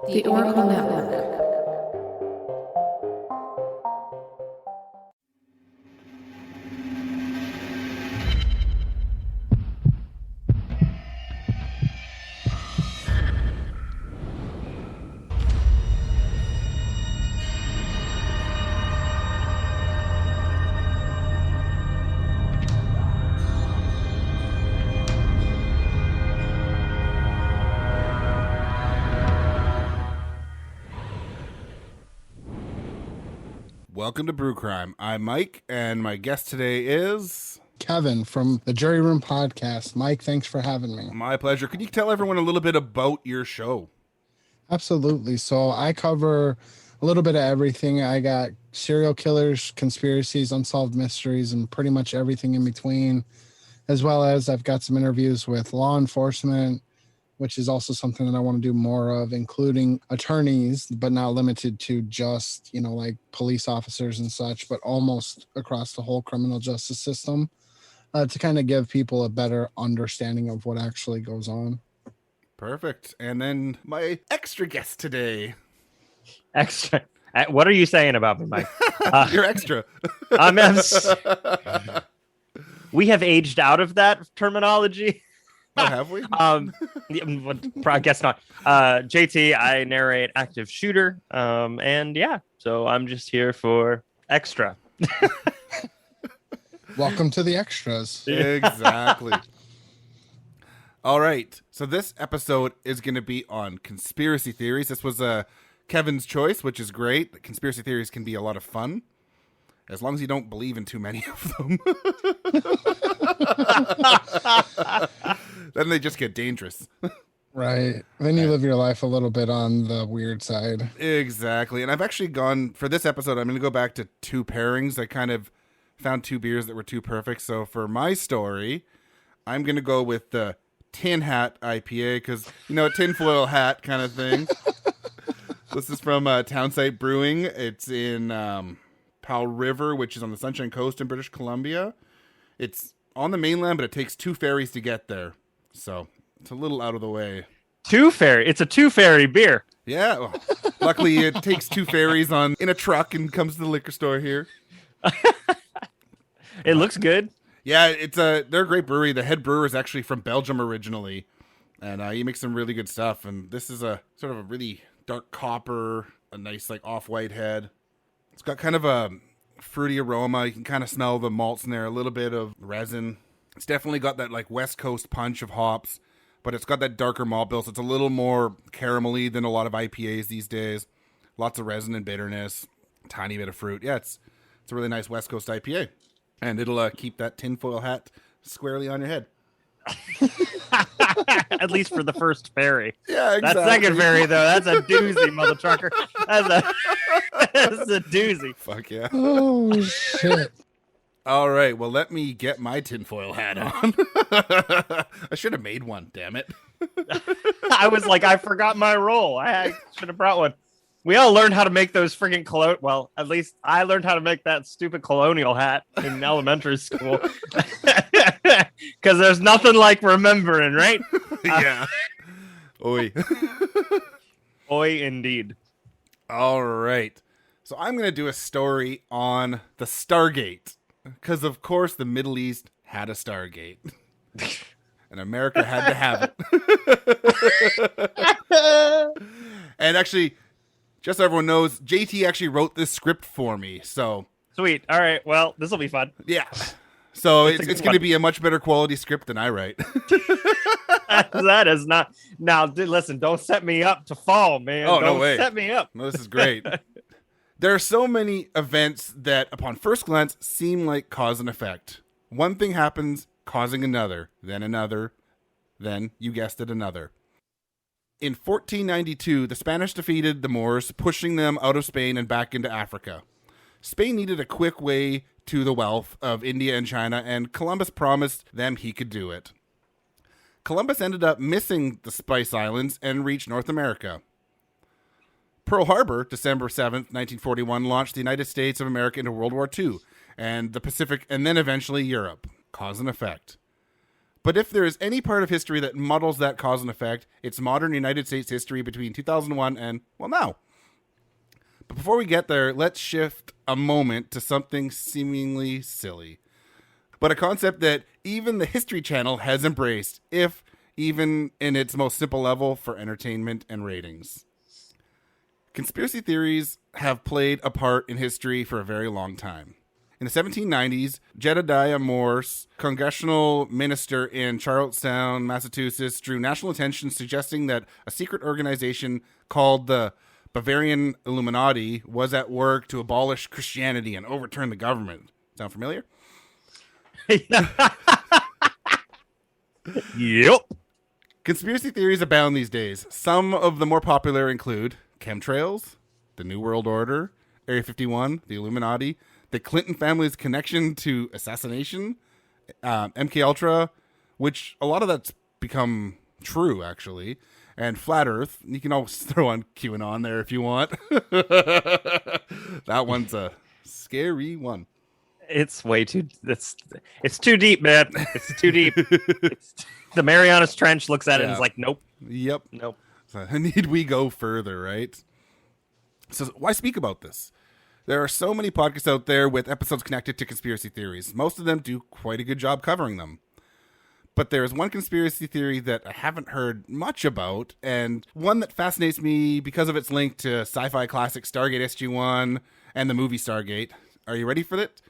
The Oracle Network. Welcome to Brew Crime. I'm Mike, and my guest today is... Kevin from the Jury Room Podcast. Mike, thanks for having me. My pleasure. Could you tell everyone a little bit about your show? Absolutely. So I cover a little bit of everything. I got serial killers, conspiracies, unsolved mysteries, and pretty much everything in between, as well as I've got some interviews with law enforcement, which is also something that I want to do more of, including attorneys, but not limited to just, like police officers and such, but almost across the whole criminal justice system, to kind of give people a better understanding of what actually goes on. Perfect. And then my extra guest today. Extra? What are you saying about me, Mike? You're extra. We have aged out of that terminology. Oh, have we? I guess not. JT, I narrate Active Shooter. And yeah, so I'm just here for extra. Welcome to the extras. Exactly. All right. So this episode is going to be on conspiracy theories. This was Kevin's choice, which is great. Conspiracy theories can be a lot of fun, as long as you don't believe in too many of them. Then they just get dangerous. Right. Then you live your life a little bit on the weird side. Exactly. And I've actually gone, for this episode, I'm going to go back to two pairings. I kind of found two beers that were too perfect. So for my story, I'm going to go with the Tin Hat IPA because, a tinfoil hat kind of thing. This is from Townsite Brewing. It's in Powell River, which is on the Sunshine Coast in British Columbia. It's on the mainland, but it takes two ferries to get there. So it's a little out of the way. It's a two ferry beer. Yeah. Well, luckily, it takes two ferries in a truck and comes to the liquor store here. It looks good. Yeah, they're a great brewery. The head brewer is actually from Belgium originally, and he makes some really good stuff. And this is a sort of a really dark copper, a nice off-white head. It's got kind of a fruity aroma. You can kind of smell the malts in there, a little bit of resin. It's definitely got that West Coast punch of hops, but it's got that darker malt bill, so it's a little more caramelly than a lot of IPAs these days. Lots of resin and bitterness, tiny bit of fruit. Yeah, it's a really nice West Coast IPA, and it'll keep that tinfoil hat squarely on your head. At least for the first ferry. Yeah, exactly. That second ferry, though, that's a doozy, mother trucker. That's a doozy. Fuck yeah. Oh, shit. All right, well, let me get my tinfoil hat on. I should have made one, damn it. I was like, I forgot my role. I should have brought one. We all learned how to make those freaking well, at least I learned how to make that stupid colonial hat in elementary school. Because there's nothing like remembering, right? Yeah. Oi. Oi, indeed. All right. So I'm going to do a story on the Stargate. Because, of course, the Middle East had a Stargate. And America had to have it. And actually, just so everyone knows, JT actually wrote this script for me. So sweet. All right. Well, this will be fun. Yeah. So it's going to be a much better quality script than I write. That is not. Now, listen, don't set me up to fall, man. Oh, don't no way. Set me up. No, this is great. There are so many events that, upon first glance, seem like cause and effect. One thing happens, causing another, then, you guessed it, another. In 1492, the Spanish defeated the Moors, pushing them out of Spain and back into Africa. Spain needed a quick way to the wealth of India and China, and Columbus promised them he could do it. Columbus ended up missing the Spice Islands and reached North America. Pearl Harbor, December 7th, 1941, launched the United States of America into World War II and the Pacific, and then eventually Europe. Cause and effect. But if there is any part of history that muddles that cause and effect, it's modern United States history between 2001 and, well, now. But before we get there, let's shift a moment to something seemingly silly, but a concept that even the History Channel has embraced, if even in its most simple level, for entertainment and ratings. Conspiracy theories have played a part in history for a very long time. In the 1790s, Jedediah Morse, congressional minister in Charlestown, Massachusetts, drew national attention suggesting that a secret organization called the Bavarian Illuminati was at work to abolish Christianity and overturn the government. Sound familiar? Yep. Conspiracy theories abound these days. Some of the more popular include chemtrails, the New World Order, Area 51, the Illuminati, the Clinton family's connection to assassination, MK Ultra, which a lot of that's become true, actually, and Flat Earth. You can always throw on QAnon there if you want. That one's a scary one. It's way too. It's too deep, man. It's too deep. The Marianas Trench looks at it and is like, nope. Yep. Nope. So need we go further, right? So why speak about this? There are so many podcasts out there with episodes connected to conspiracy theories. Most of them do quite a good job covering them. But there's one conspiracy theory that I haven't heard much about, and one that fascinates me because of its link to sci-fi classic Stargate SG-1 and the movie Stargate. Are you ready for it?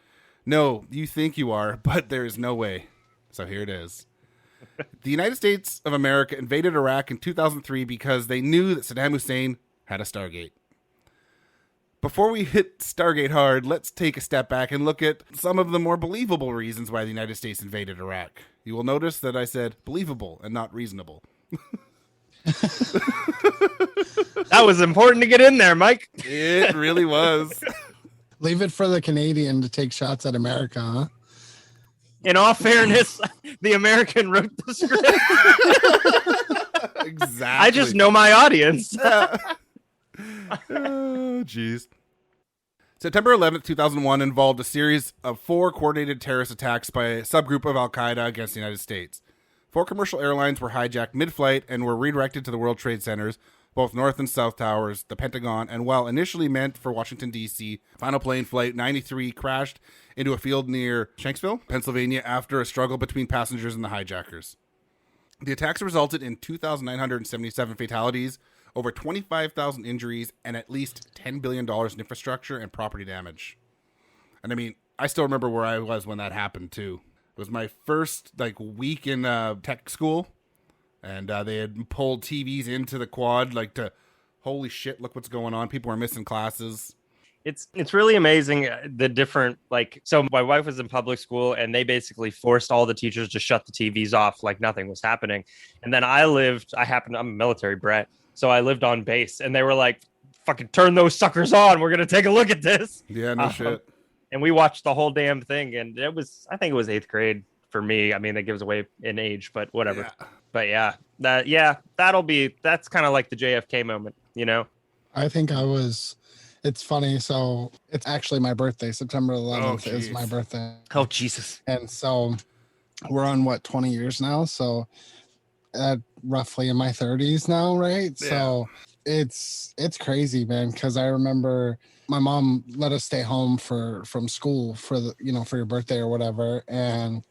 No, you think you are, but there is no way. So here it is. The United States of America invaded Iraq in 2003 because they knew that Saddam Hussein had a Stargate. Before we hit Stargate hard, let's take a step back and look at some of the more believable reasons why the United States invaded Iraq. You will notice that I said believable and not reasonable. That was important to get in there, Mike. It really was. Leave it for the Canadian to take shots at America, huh? In all fairness, the American wrote the script. Exactly. I just know my audience. Oh, jeez. September 11th, 2001 involved a series of 4 coordinated terrorist attacks by a subgroup of Al-Qaeda against the United States. 4 commercial airlines were hijacked mid-flight and were redirected to the World Trade Centers, both North and South Towers, the Pentagon, and while initially meant for Washington, D.C., final plane Flight 93 crashed into a field near Shanksville, Pennsylvania, after a struggle between passengers and the hijackers. The attacks resulted in 2,977 fatalities, over 25,000 injuries, and at least $10 billion in infrastructure and property damage. And I mean, I still remember where I was when that happened, too. It was my first week in tech school, and they had pulled TVs into the quad, to, holy shit, look what's going on. People were missing classes. It's really amazing the different, so my wife was in public school and they basically forced all the teachers to shut the TVs off like nothing was happening. And then I'm a military brat, so I lived on base and they were like, fucking turn those suckers on. We're going to take a look at this. Yeah, no shit. And we watched the whole damn thing. And I think it was 8th grade for me. I mean, that gives away in age, but whatever. Yeah. But that's kind of like the JFK moment, you know? I think it's funny. So it's actually my birthday. September 11th is my birthday. Oh, Jesus. And so we're on 20 years now. So roughly in my 30s now. Right. Yeah. So it's crazy, man. Cause I remember my mom let us stay home from school for for your birthday or whatever. And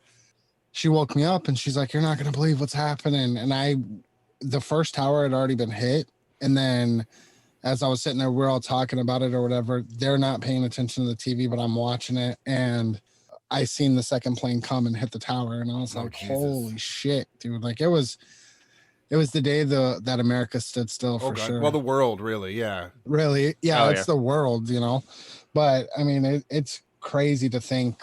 she woke me up and she's like, you're not going to believe what's happening. And the first tower had already been hit. And then as I was sitting there, we're all talking about it or whatever. They're not paying attention to the TV, but I'm watching it. And I seen the second plane come and hit the tower. And I was like, Jesus. Holy shit, dude. It was the day that America stood still for sure. Well, the world, really. Yeah. Really. Yeah. It's the world, but I mean, it's crazy to think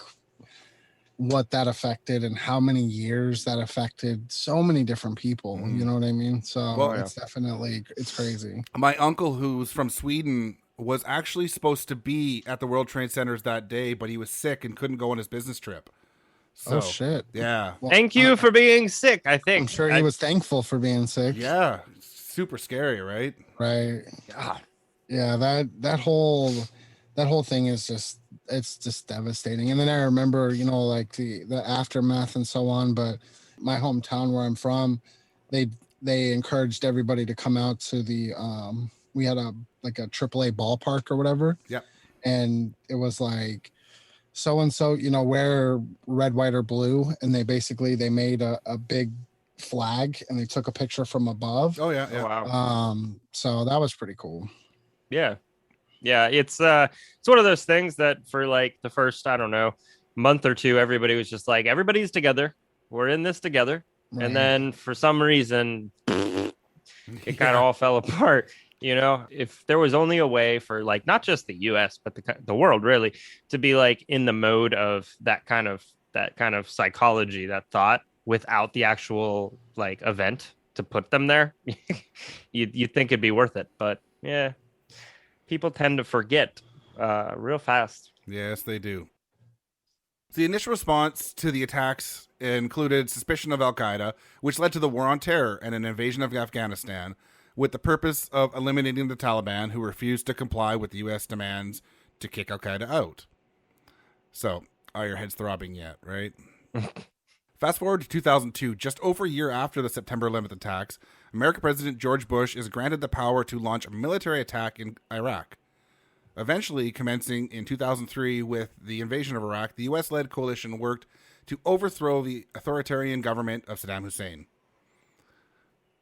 what that affected and how many years that affected so many different people. You know what I mean? So it's crazy. My uncle, who's from Sweden, was actually supposed to be at the World Trade Centers that day, but he was sick and couldn't go on his business trip. So, oh shit. Yeah. Well, thank you for being sick, I think. I'm sure he was thankful for being sick. Yeah. Super scary, right? Right. God. Yeah, that whole thing is just devastating. And then I remember, the aftermath and so on, but my hometown where I'm from, they encouraged everybody to come out to the we had a AAA ballpark or whatever. Yep. And it was like so and so, wear red, white, or blue, and they made a big flag and they took a picture from above. Oh yeah. Oh, wow. So that was pretty cool. Yeah. It's one of those things that for like the first, I don't know, month or two, everybody was just like, everybody's together. We're in this together. Right. And then for some reason, it kind of all fell apart. If there was only a way for like not just the US, but the world really to be like in the mode of that kind of psychology, that thought without the actual like event to put them there, you'd think it'd be worth it. But yeah, people tend to forget real fast. Yes, they do. The initial response to the attacks included suspicion of Al-Qaeda, which led to the War on Terror and an invasion of Afghanistan, with the purpose of eliminating the Taliban, who refused to comply with the U.S. demands to kick Al-Qaeda out. So, are your heads throbbing yet, right? Fast forward to 2002, just over a year after the September 11th attacks, American President George Bush is granted the power to launch a military attack in Iraq. Eventually, commencing in 2003 with the invasion of Iraq, the U.S.-led coalition worked to overthrow the authoritarian government of Saddam Hussein.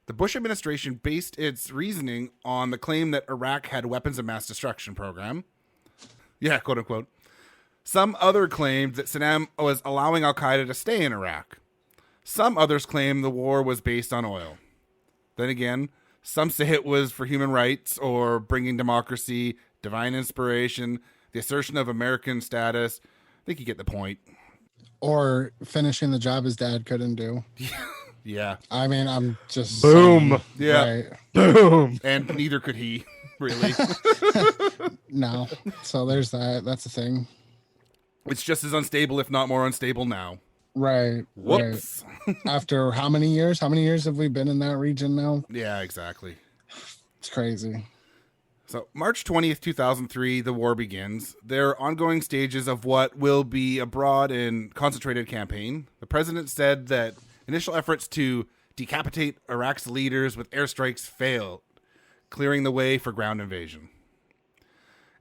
The Bush administration based its reasoning on the claim that Iraq had weapons of mass destruction program. Yeah, quote unquote. Some other claimed that Saddam was allowing Al-Qaeda to stay in Iraq. Some others claim the war was based on oil. Then again, some say it was for human rights or bringing democracy, divine inspiration, the assertion of American status. I think you get the point. Or finishing the job his dad couldn't do. Yeah. I mean, I'm just boom. saying, Yeah. right. Boom. And neither could he, really. No. So there's that. That's the thing. It's just as unstable, if not more unstable now. Right. Whoops. Right. After how many years? How many years have we been in that region now? Yeah, exactly. It's crazy. So, March 20th, 2003, the war begins. There are ongoing stages of what will be a broad and concentrated campaign. The president said that initial efforts to decapitate Iraq's leaders with airstrikes failed, clearing the way for ground invasion.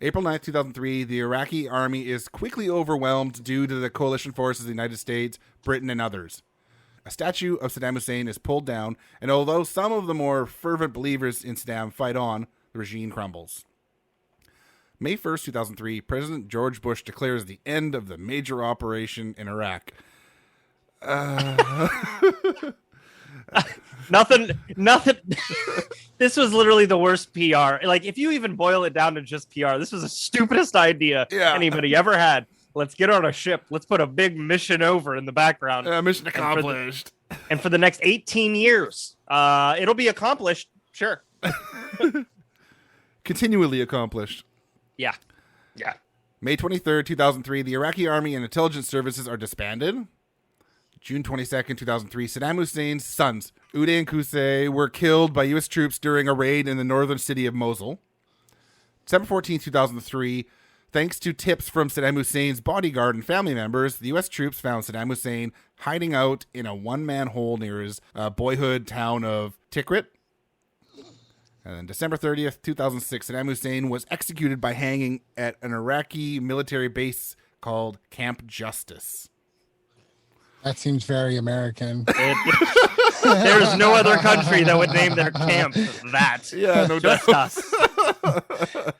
April 9th, 2003, the Iraqi army is quickly overwhelmed due to the coalition forces of the United States, Britain, and others. A statue of Saddam Hussein is pulled down, and although some of the more fervent believers in Saddam fight on, the regime crumbles. May 1st, 2003, President George Bush declares the end of the major operation in Iraq. Nothing. This was literally the worst PR. Like, if you even boil it down to just PR, this was the stupidest idea anybody ever had. Let's get on a ship. Let's put a big mission over in the background. Mission accomplished. And for the next 18 years, it'll be accomplished. Sure. Continually accomplished. Yeah. May 23rd, 2003, the Iraqi army and intelligence services are disbanded. June 22nd, 2003, Saddam Hussein's sons, Uday and Qusay, were killed by U.S. troops during a raid in the northern city of Mosul. December 14th, 2003, thanks to tips from Saddam Hussein's bodyguard and family members, the U.S. troops found Saddam Hussein hiding out in a one-man hole near his boyhood town of Tikrit. And then December 30th, 2006, Saddam Hussein was executed by hanging at an Iraqi military base called Camp Justice. That seems very American. There's no other country that would name their camp that. Yeah, no Just doubt. us.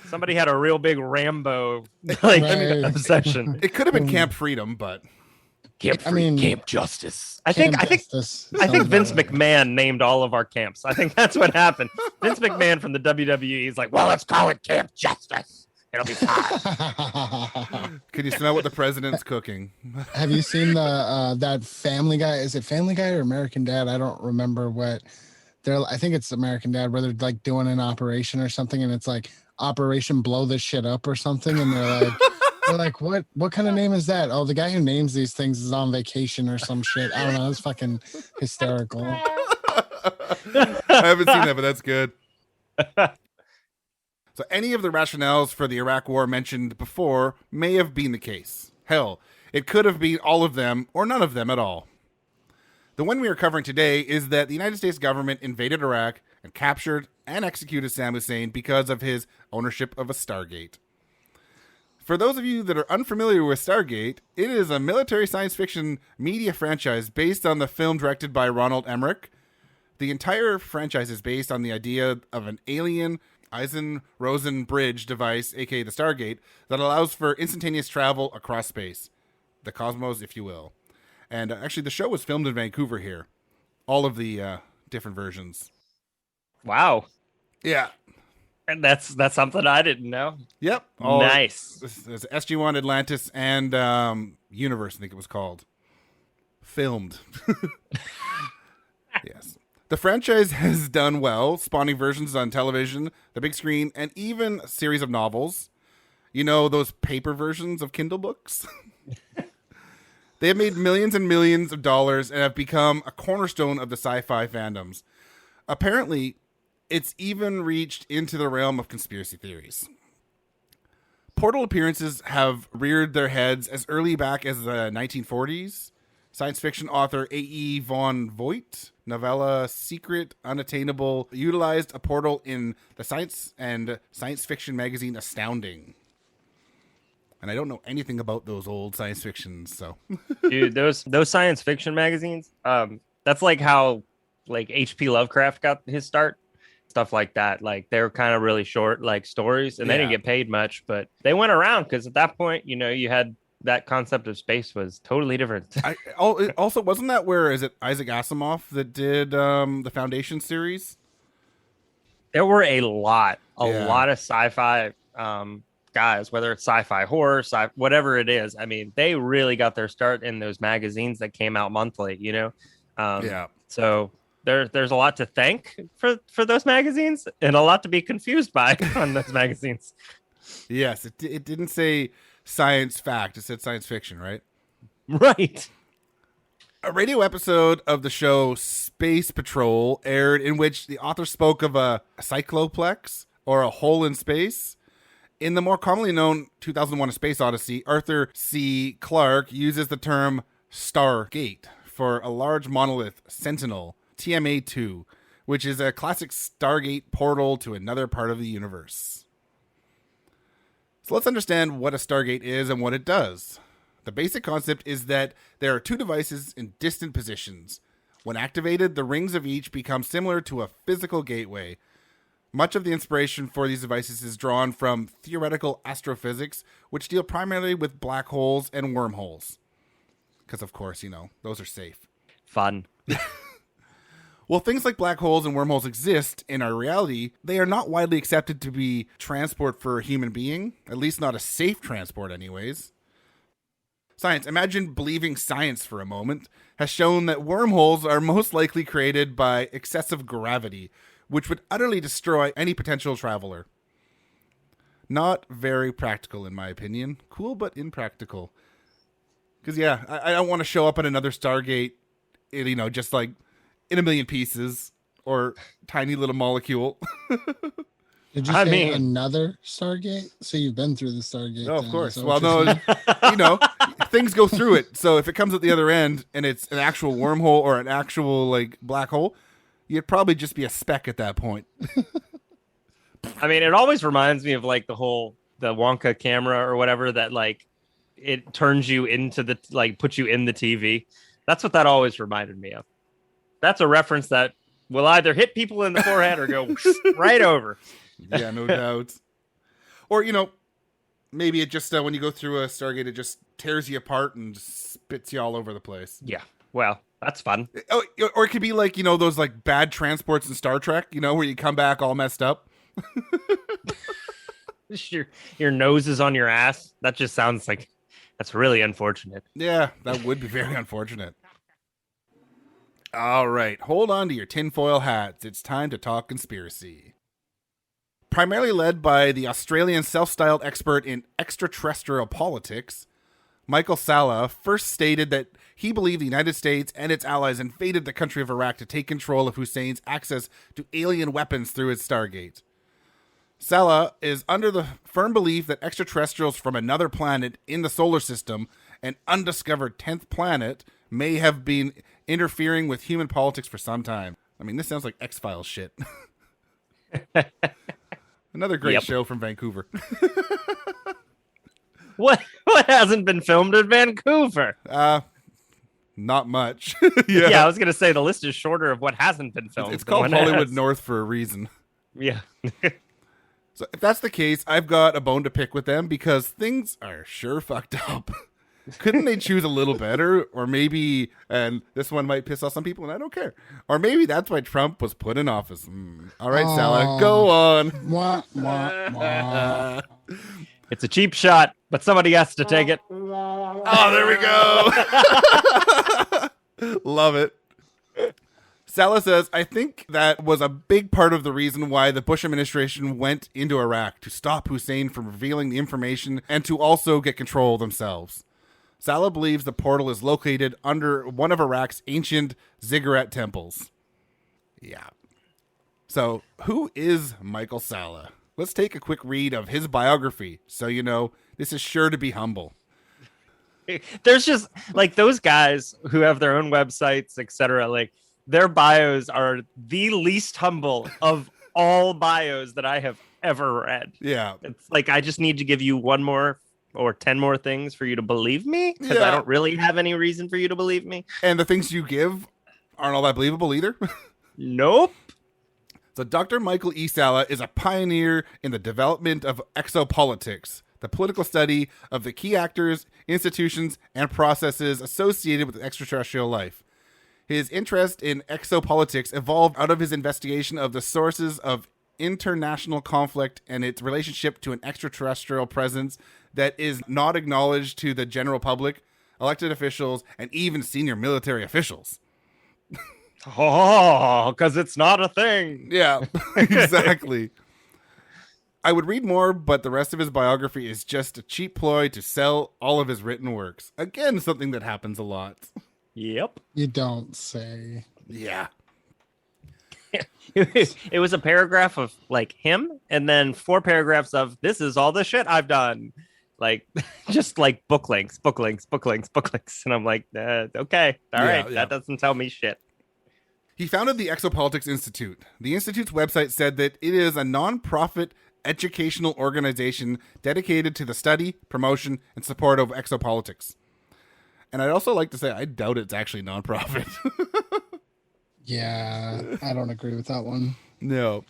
Somebody had a real big Rambo obsession. It could have been Camp Freedom, but Camp Justice. I think Vince Vince McMahon named all of our camps. I think that's what happened. Vince McMahon from the WWE is like, well, let's call it Camp Justice. It'll be fine. can you smell what the president's cooking? Have you seen the that Family Guy? Is it Family Guy or American Dad? I don't remember what they're. I think it's American Dad where they're like doing an operation or something, and it's like Operation Blow This Shit Up or something, and they're like, what kind of name is that? Oh, the guy who names these things is on vacation or some shit. I don't know. It's fucking hysterical. I haven't seen that, but that's good. So any of the rationales for the Iraq War mentioned before may have been the case. Hell, it could have been all of them or none of them at all. The one we are covering today is that the United States government invaded Iraq and captured and executed Saddam Hussein because of his ownership of a Stargate. For those of you that are unfamiliar with Stargate, it is a military science fiction media franchise based on the film directed by Ronald Emmerich. The entire franchise is based on the idea of an alien Eisen-Rosen bridge device, aka the Stargate, that allows for instantaneous travel across space. The cosmos, if you will. And actually, the show was filmed in Vancouver here. All of the different versions. Wow. Yeah. And that's something I didn't know. Yep. Nice. There's SG-1 Atlantis and Universe, I think it was called. Filmed. Yes. The franchise has done well, spawning versions on television, the big screen, and even a series of novels. You know, those paper versions of Kindle books? They have made millions and millions of dollars and have become a cornerstone of the sci-fi fandoms. Apparently, it's even reached into the realm of conspiracy theories. Portal appearances have reared their heads as early back as the 1940s. Science fiction author A.E. von Voigt, novella Secret Unattainable, utilized a portal in the science and science fiction magazine Astounding. And I don't know anything about those old science fictions, so. Dude, those science fiction magazines, that's like how like H.P. Lovecraft got his start. Stuff like that. Like they were kind of really short, like stories, and they didn't get paid much, but they went around because at that point, you know, you had that concept of space was totally different. Also, wasn't that where is it Isaac Asimov that did the Foundation series? There were a lot of sci-fi guys, whether it's sci-fi, horror, whatever it is. I mean, they really got their start in those magazines that came out monthly, you know? So there's a lot to thank for those magazines and a lot to be confused by on those magazines. Yes, it didn't say science fact. It said science fiction, right? Right. A radio episode of the show Space Patrol aired in which the author spoke of a cycloplex or a hole in space. In the more commonly known 2001: A Space Odyssey, Arthur C. Clarke uses the term Stargate for a large monolith sentinel, TMA-2, which is a classic Stargate portal to another part of the universe. So let's understand what a Stargate is and what it does. The basic concept is that there are two devices in distant positions. When activated, the rings of each become similar to a physical gateway. Much of the inspiration for these devices is drawn from theoretical astrophysics, which deal primarily with black holes and wormholes. Because, of course, you know, those are safe. Fun. Well, things like black holes and wormholes exist in our reality. They are not widely accepted to be transport for a human being, at least not a safe transport anyways. Science, imagine believing science for a moment, has shown that wormholes are most likely created by excessive gravity, which would utterly destroy any potential traveler. Not very practical, in my opinion. Cool, but impractical. Because, yeah, I don't want to show up at another Stargate, you know, just like in a million pieces or tiny little molecule. Did you say another Stargate? So you've been through the Stargate. Oh, of course. Well, no, you know, things go through it. So if it comes at the other end and it's an actual wormhole or an actual like black hole, you'd probably just be a speck at that point. I mean, it always reminds me of like the Wonka camera or whatever that like it turns you into the like puts you in the TV. That's what that always reminded me of. That's a reference that will either hit people in the forehead or go right over. Yeah, no doubt. Or, you know, maybe it just, when you go through a Stargate, it just tears you apart and spits you all over the place. Yeah, well, that's fun. Oh, or it could be like, you know, those like bad transports in Star Trek, you know, where you come back all messed up. your nose is on your ass. That just sounds like that's really unfortunate. Yeah, that would be very unfortunate. All right, hold on to your tinfoil hats. It's time to talk conspiracy. Primarily led by the Australian self-styled expert in extraterrestrial politics, Michael Salla first stated that he believed the United States and its allies invaded the country of Iraq to take control of Hussein's access to alien weapons through its Stargate. Salla is under the firm belief that extraterrestrials from another planet in the solar system, an undiscovered 10th planet, may have been interfering with human politics for some time. I mean, this sounds like X-Files shit. Another great show from Vancouver. What hasn't been filmed in Vancouver? Not much. Yeah, I was gonna say the list is shorter of what hasn't been filmed. It's called Hollywood North for a reason. Yeah. So if that's the case, I've got a bone to pick with them because things are sure fucked up. Couldn't they choose a little better? Or maybe, and this one might piss off some people, and I don't care. Or maybe that's why Trump was put in office. All right, Salah, go on. Mwah, mwah, mwah. It's a cheap shot, but somebody has to take it. Oh, there we go. Love it. Salah says, I think that was a big part of the reason why the Bush administration went into Iraq, to stop Hussein from revealing the information and to also get control themselves. Salah believes the portal is located under one of Iraq's ancient ziggurat temples. Yeah. So, who is Michael Salah? Let's take a quick read of his biography, so you know this is sure to be humble. There's just, like, those guys who have their own websites, etc., like, their bios are the least humble of all bios that I have ever read. Yeah. It's like, I just need to give you one more or 10 more things for you to believe me, because Yeah. I don't really have any reason for you to believe me. And the things you give aren't all that believable either. Nope. So Dr. Michael E. Salah is a pioneer in the development of exopolitics, the political study of the key actors, institutions, and processes associated with extraterrestrial life. His interest in exopolitics evolved out of his investigation of the sources of international conflict and its relationship to an extraterrestrial presence that is not acknowledged to the general public, elected officials, and even senior military officials. Oh, because it's not a thing. Yeah, exactly. I would read more, but the rest of his biography is just a cheap ploy to sell all of his written works. Again, something that happens a lot. Yep. You don't say. Yeah. It was a paragraph of, like, him, and then 4 paragraphs of, this is all the shit I've done. Like, just like book links. And I'm like, okay, all right, that doesn't tell me shit. He founded the Exopolitics Institute. The Institute's website said that it is a non-profit educational organization dedicated to the study, promotion, and support of exopolitics. And I'd also like to say, I doubt it's actually non-profit. Yeah, I don't agree with that one. No.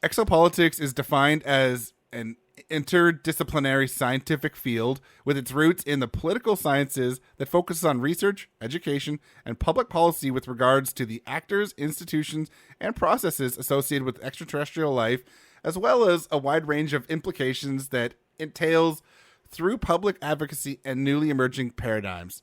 Exopolitics is defined as an interdisciplinary scientific field with its roots in the political sciences that focuses on research, education, and public policy with regards to the actors, institutions, and processes associated with extraterrestrial life, as well as a wide range of implications that entails through public advocacy and newly emerging paradigms.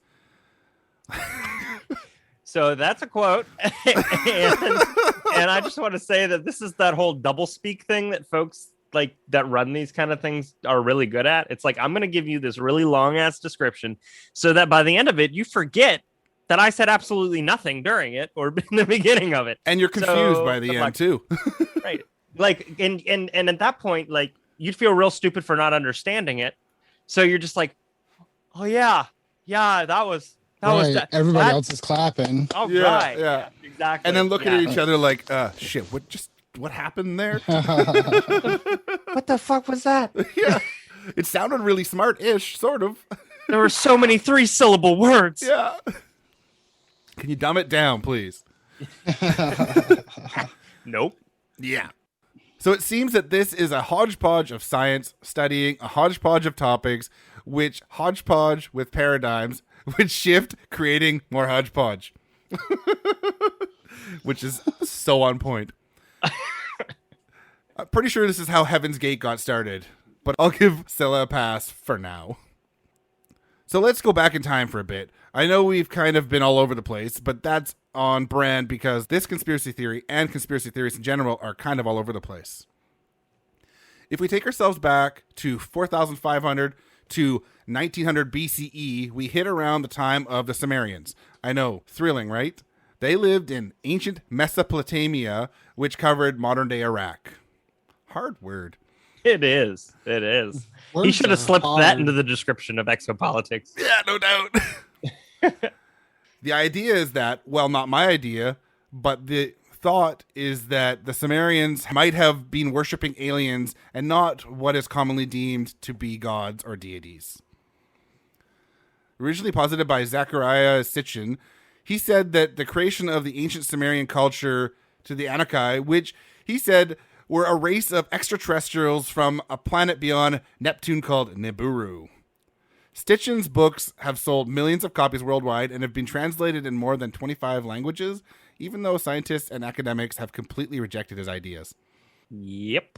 So that's a quote. and I just want to say that this is that whole doublespeak thing that folks like that run these kind of things are really good at. It's like, I'm going to give you this really long ass description so that by the end of it, you forget that I said absolutely nothing during it or in the beginning of it. And you're confused by the end too. Right. Like, and at that point, like, you'd feel real stupid for not understanding it. So you're just like, oh yeah, that was everybody else is clapping. Oh, Yeah, right. yeah. Exactly. And then looking at each other like, shit, what happened there? What the fuck was that? Yeah. It sounded really smart-ish, sort of. There were so many 3-syllable words. Yeah. Can you dumb it down, please? Nope. Yeah. So it seems that this is a hodgepodge of science studying a hodgepodge of topics, which hodgepodge with paradigms, which shift, creating more hodgepodge. Which is so on point. I'm pretty sure this is how Heaven's Gate got started, but I'll give Scylla a pass for now. So let's go back in time for a bit. I know we've kind of been all over the place, but that's on brand because this conspiracy theory and conspiracy theories in general are kind of all over the place. If we take ourselves back to 4,500 to 1900 BCE, we hit around the time of the Sumerians. I know, thrilling, right? They lived in ancient Mesopotamia, which covered modern-day Iraq. Hard word. It is. He should have slipped that into the description of Exopolitics. Yeah, no doubt. The idea is that, well, not my idea, but the thought is that the Sumerians might have been worshipping aliens and not what is commonly deemed to be gods or deities. Originally posited by Zechariah Sitchin, he said that the creation of the ancient Sumerian culture to the Anunnaki, which he said were a race of extraterrestrials from a planet beyond Neptune called Nibiru. Stitchin's books have sold millions of copies worldwide and have been translated in more than 25 languages, even though scientists and academics have completely rejected his ideas. Yep.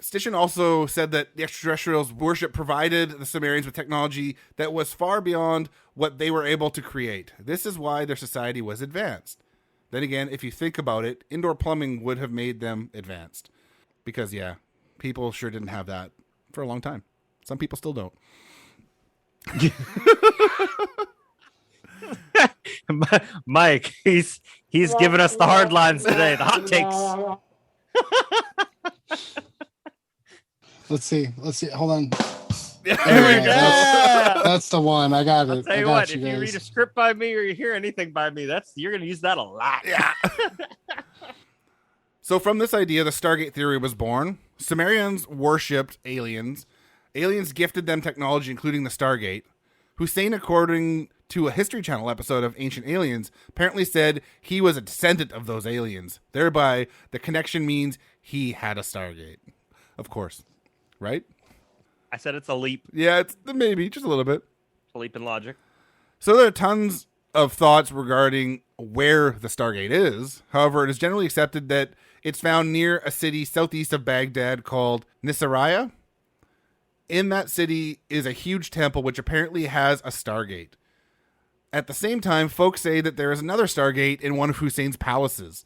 Stitchin also said that the extraterrestrials' worship provided the Sumerians with technology that was far beyond what they were able to create. This is why their society was advanced. Then again, if you think about it, indoor plumbing would have made them advanced. Because, yeah, people sure didn't have that for a long time. Some people still don't. Mike, he's giving us the hard lines today, the hot takes. Let's see. Hold on. There we go. That's the one. I got it. I'll tell you what, if you read a script by me or you hear anything by me, you're gonna use that a lot. Yeah. So from this idea, the Stargate theory was born. Sumerians worshipped aliens. Aliens gifted them technology, including the Stargate. Hussein, according to a History Channel episode of Ancient Aliens, apparently said he was a descendant of those aliens. Thereby, the connection means he had a Stargate. Of course. Right? I said it's a leap. Yeah, it's maybe, just a little bit. A leap in logic. So there are tons of thoughts regarding where the Stargate is. However, it is generally accepted that it's found near a city southeast of Baghdad called Nisaraya. In that city is a huge temple which apparently has a Stargate. At the same time, folks say that there is another Stargate in one of Hussein's palaces.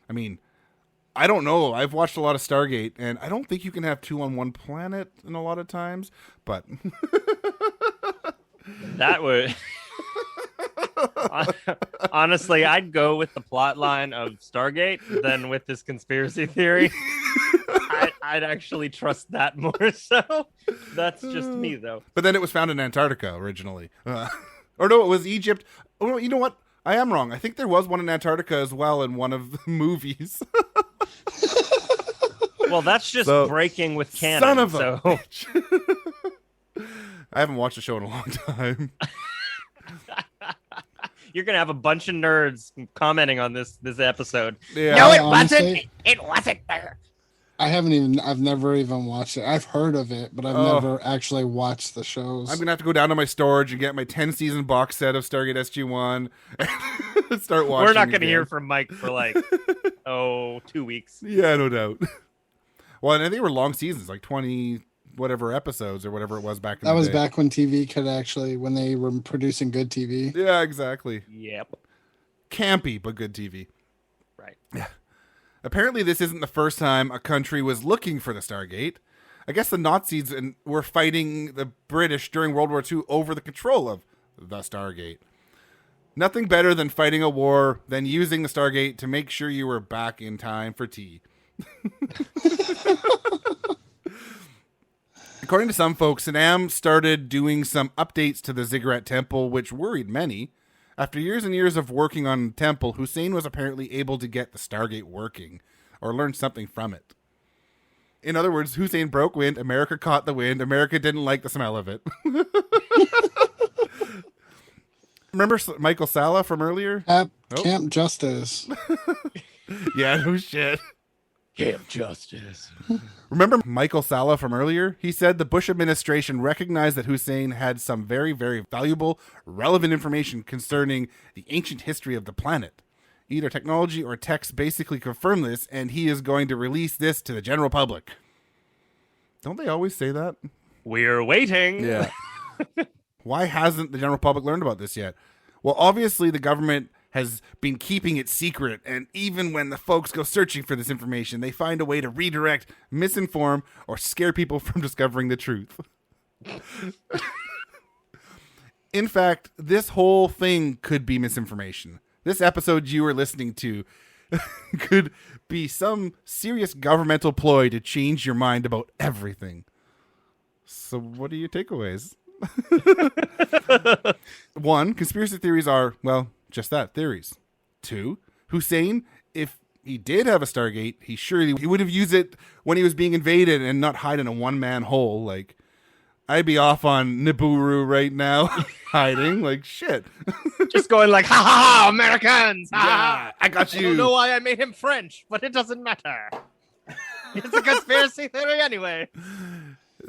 I mean, I don't know. I've watched a lot of Stargate, and I don't think you can have two on one planet in a lot of times, but... That would... Honestly, I'd go with the plot line of Stargate than with this conspiracy theory. I'd actually trust that more so. That's just me, though. But then it was found in Antarctica originally. Or no, it was Egypt. Oh, no, you know what? I am wrong. I think there was one in Antarctica as well in one of the movies. Well, that's just breaking with canon. Son of a bitch. I haven't watched the show in a long time. You're gonna have a bunch of nerds commenting on this episode. Yeah. No, it Honestly, wasn't. It wasn't there. I've never even watched it. I've heard of it, but I've never actually watched the shows. I'm going to have to go down to my storage and get my 10-season box set of Stargate SG-1 and start watching. We're not going to hear from Mike for 2 weeks. Yeah, no doubt. Well, and I think they were long seasons, like 20 whatever episodes or whatever it was back in the day. That was back when TV when they were producing good TV. Yeah, exactly. Yep. Campy, but good TV. Right. Yeah. Apparently, this isn't the first time a country was looking for the Stargate. I guess the Nazis were fighting the British during World War II over the control of the Stargate. Nothing better than fighting a war than using the Stargate to make sure you were back in time for tea. According to some folks, Sandam started doing some updates to the Ziggurat Temple, which worried many. After years and years of working on the temple, Hussein was apparently able to get the Stargate working, or learn something from it. In other words, Hussein broke wind, America caught the wind, America didn't like the smell of it. Remember Michael Sala from earlier? Camp Justice. Yeah, no shit. Camp Justice. Remember Michael Sala from earlier? He said the Bush administration recognized that Hussein had some very, very valuable, relevant information concerning the ancient history of the planet. Either technology or text basically confirm this, and he is going to release this to the general public. Don't they always say that? We're waiting. Yeah. Why hasn't the general public learned about this yet? Well, obviously the government has been keeping it secret, and even when the folks go searching for this information, they find a way to redirect, misinform, or scare people from discovering the truth. In fact, this whole thing could be misinformation. This episode you were listening to could be some serious governmental ploy to change your mind about everything. So what are your takeaways? One, conspiracy theories are, well, just that, theories. Two, Hussein, if he did have a Stargate, he would have used it when he was being invaded and not hide in a one-man hole. Like, I'd be off on Nibiru right now, hiding like shit. Just going like, ha ha ha, Americans! Ha, ha. Yeah, I got I you. don't know why I made him French, but it doesn't matter. It's a conspiracy theory anyway.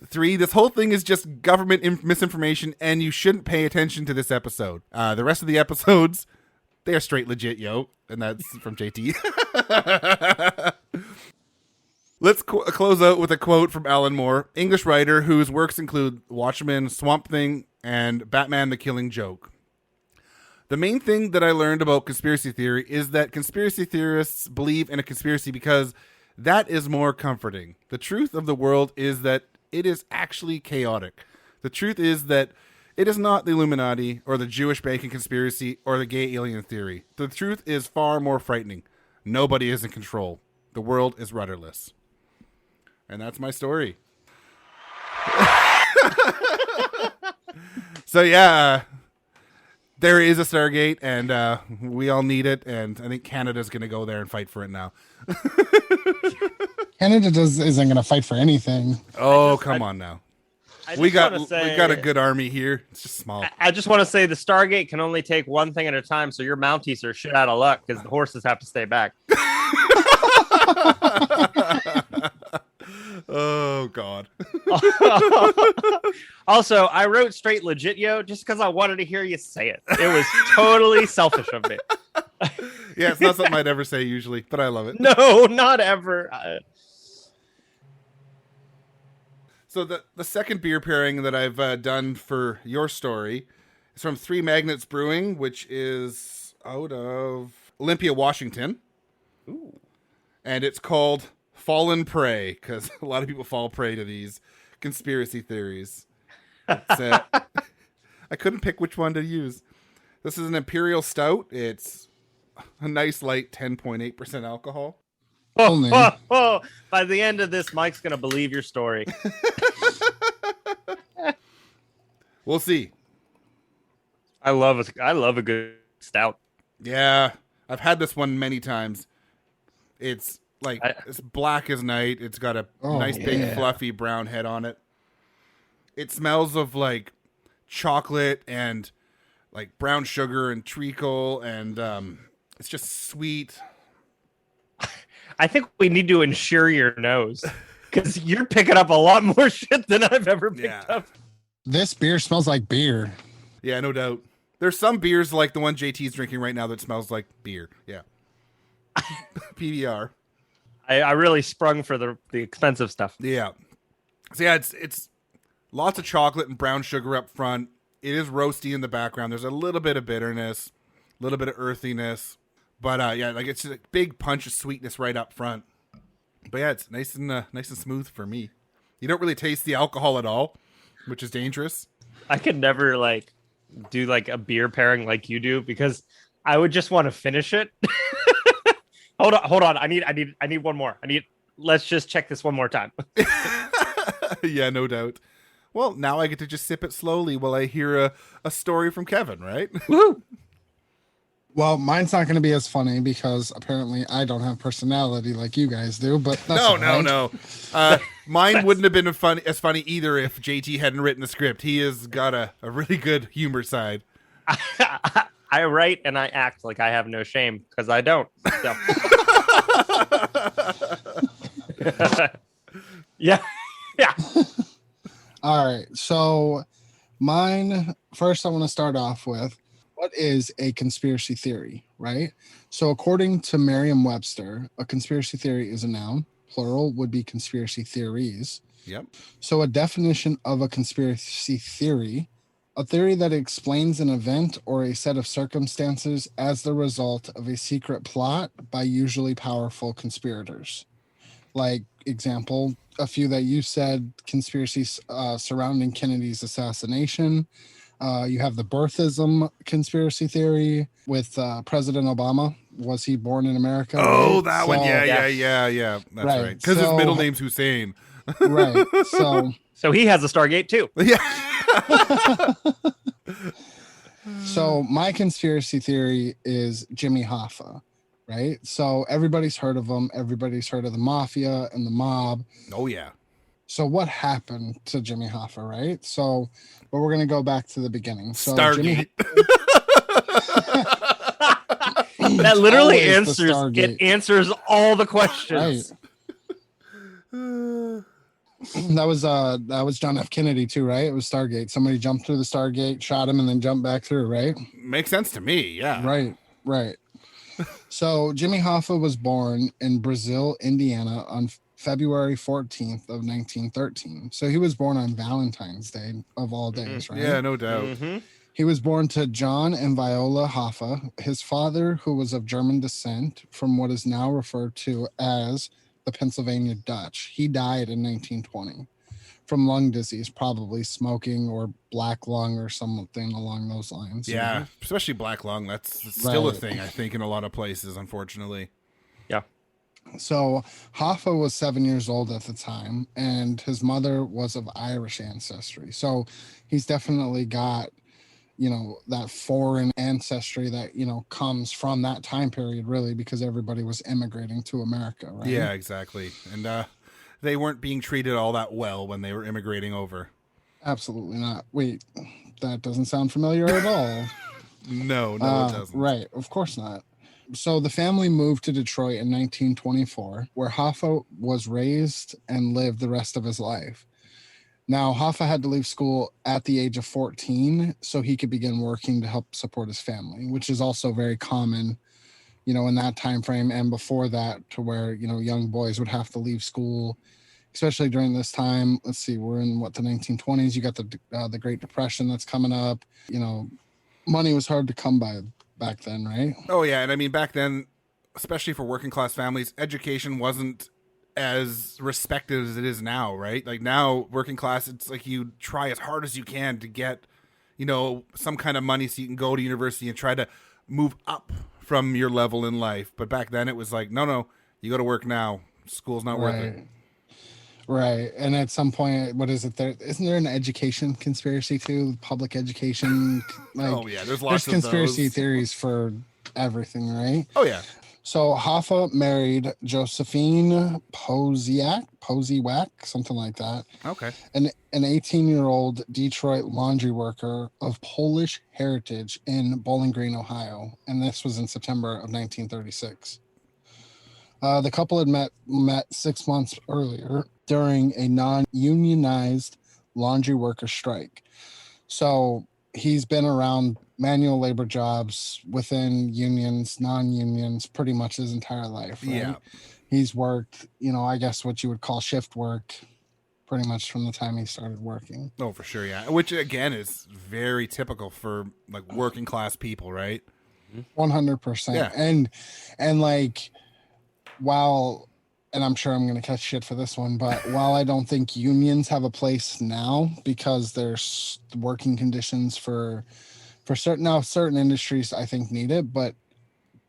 Three, this whole thing is just government misinformation, and you shouldn't pay attention to this episode. The rest of the episodes, they are straight legit, yo. And that's from JT. Let's close out with a quote from Alan Moore, English writer whose works include Watchmen, Swamp Thing, and Batman the Killing Joke. The main thing that I learned about conspiracy theory is that conspiracy theorists believe in a conspiracy because that is more comforting. The truth of the world is that it is actually chaotic. The truth is that it is not the Illuminati or the Jewish banking conspiracy or the gay alien theory. The truth is far more frightening. Nobody is in control. The world is rudderless. And that's my story. So yeah, there is a Stargate, and we all need it. And I think Canada's going to go there and fight for it now. Canada isn't going to fight for anything. Oh, come on now. We got a good army here. It's just small. I just want to say the Stargate can only take one thing at a time, so your Mounties are shit out of luck because the horses have to stay back. Oh, God. Also, I wrote straight legit, yo, just because I wanted to hear you say it. It was totally selfish of me. Yeah, it's not something I'd ever say usually, but I love it. No, not ever. So the second beer pairing that I've done for your story is from Three Magnets Brewing, which is out of Olympia, Washington. Ooh. And it's called Fallen Prey, because a lot of people fall prey to these conspiracy theories. I couldn't pick which one to use. This is an Imperial Stout. It's a nice light 10.8% alcohol. Only. By the end of this, Mike's going to believe your story. We'll see. I love a good stout. Yeah, I've had this one many times. It's like it's black as night. It's got a nice big fluffy brown head on it. It smells of like chocolate and like brown sugar and treacle, and it's just sweet. I think we need to insure your nose because you're picking up a lot more shit than I've ever picked up. This beer smells like beer. Yeah, no doubt. There's some beers like the one JT's drinking right now that smells like beer. Yeah. PBR. I really sprung for the expensive stuff. Yeah. So yeah, it's lots of chocolate and brown sugar up front. It is roasty in the background. There's a little bit of bitterness, a little bit of earthiness. But yeah, like it's just a big punch of sweetness right up front. But yeah, it's nice and smooth for me. You don't really taste the alcohol at all, which is dangerous. I could never like do like a beer pairing like you do because I would just want to finish it. Hold on. I need one more. Let's just check this one more time. Yeah, no doubt. Well, now I get to just sip it slowly while I hear a story from Kevin, right? Woo! Well, mine's not going to be as funny because apparently I don't have personality like you guys do. But that's no. Mine wouldn't have been as funny either if JT hadn't written the script. He has got a really good humor side. I write and I act like I have no shame because I don't. So. Yeah. All right. So mine, first I want to start off with, what is a conspiracy theory, right? So according to Merriam-Webster, a conspiracy theory is a noun. Plural would be conspiracy theories. Yep. So a definition of a conspiracy theory, a theory that explains an event or a set of circumstances as the result of a secret plot by usually powerful conspirators. Like, example, a few that you said, conspiracies surrounding Kennedy's assassination. You have the birthism conspiracy theory with President Obama. Was he born in America? Oh, right? that one. Yeah. That's right. Because his middle name's Hussein. Right. So he has a Stargate too. Yeah. So my conspiracy theory is Jimmy Hoffa, right? So everybody's heard of him. Everybody's heard of the mafia and the mob. Oh yeah. So what happened to Jimmy Hoffa, right? So, but we're going to go back to the beginning. So Stargate. That literally Always the answers Stargate. it answers all the questions. That was John F. Kennedy too, right? It was Stargate. Somebody jumped through the Stargate, shot him, and then jumped back through, right? Makes sense to me. Yeah. Right. So Jimmy Hoffa was born in Brazil, Indiana, on February 14th of 1913. So he was born on Valentine's Day of all days, right? Yeah, no doubt. Mm-hmm. He was born to John and Viola Hoffa. His father, who was of German descent from what is now referred to as the Pennsylvania Dutch, he died in 1920 from lung disease, probably smoking or black lung or something along those lines. Yeah, especially black lung. That's still a Right. thing, I think, in a lot of places, unfortunately. Yeah. So Hoffa was 7 years old at the time, and his mother was of Irish ancestry. So he's definitely got, that foreign ancestry that, comes from that time period, really, because everybody was immigrating to America, right? Yeah, exactly. And they weren't being treated all that well when they were immigrating over. Absolutely not. Wait, that doesn't sound familiar at all. No, it doesn't. Right, of course not. So the family moved to Detroit in 1924, where Hoffa was raised and lived the rest of his life. Now, Hoffa had to leave school at the age of 14 so he could begin working to help support his family, which is also very common, in that time frame and before that, to where, young boys would have to leave school, especially during this time. Let's see, we're in the 1920s. You got the Great Depression that's coming up. Money was hard to come by back then, right? Oh, yeah. And I mean, back then, especially for working class families, education wasn't as respected as it is now, right? Like now, working class, it's like you try as hard as you can to get, some kind of money so you can go to university and try to move up from your level in life. But back then it was like, no, you go to work now. School's not worth it. Right. And at some point, what is it? Isn't there an education conspiracy too? Public education. Oh yeah, there's lots of conspiracy those. theories for everything, right? Oh yeah. So Hoffa married Josephine Posiak, something like that. Okay. An 18-year-old Detroit laundry worker of Polish heritage in Bowling Green, Ohio. And this was in September of 1936. The couple had met 6 months earlier during a non-unionized laundry worker strike. So he's been around manual labor jobs within unions, non-unions, pretty much his entire life. Right? Yeah. He's worked, I guess what you would call shift work pretty much from the time he started working. Oh, for sure, yeah. Which, again, is very typical for, like, working class people, right? 100%. Yeah. And like, while, and I'm sure I'm going to catch shit for this one, but while I don't think unions have a place now because there's working conditions for certain industries I think need it, but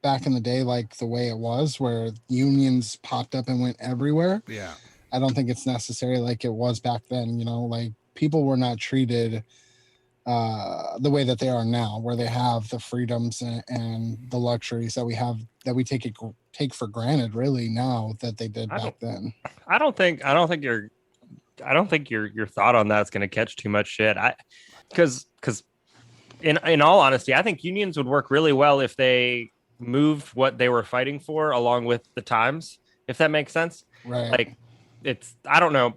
back in the day, like the way it was where unions popped up and went everywhere. Yeah. I don't think it's necessary like it was back then, like people were not treated the way that they are now, where they have the freedoms and the luxuries that we have, that we take for granted really now that they did back then. I don't think your thought on that's going to catch too much shit. Because in all honesty, I think unions would work really well if they moved what they were fighting for along with the times, if that makes sense. Right. Like I don't know.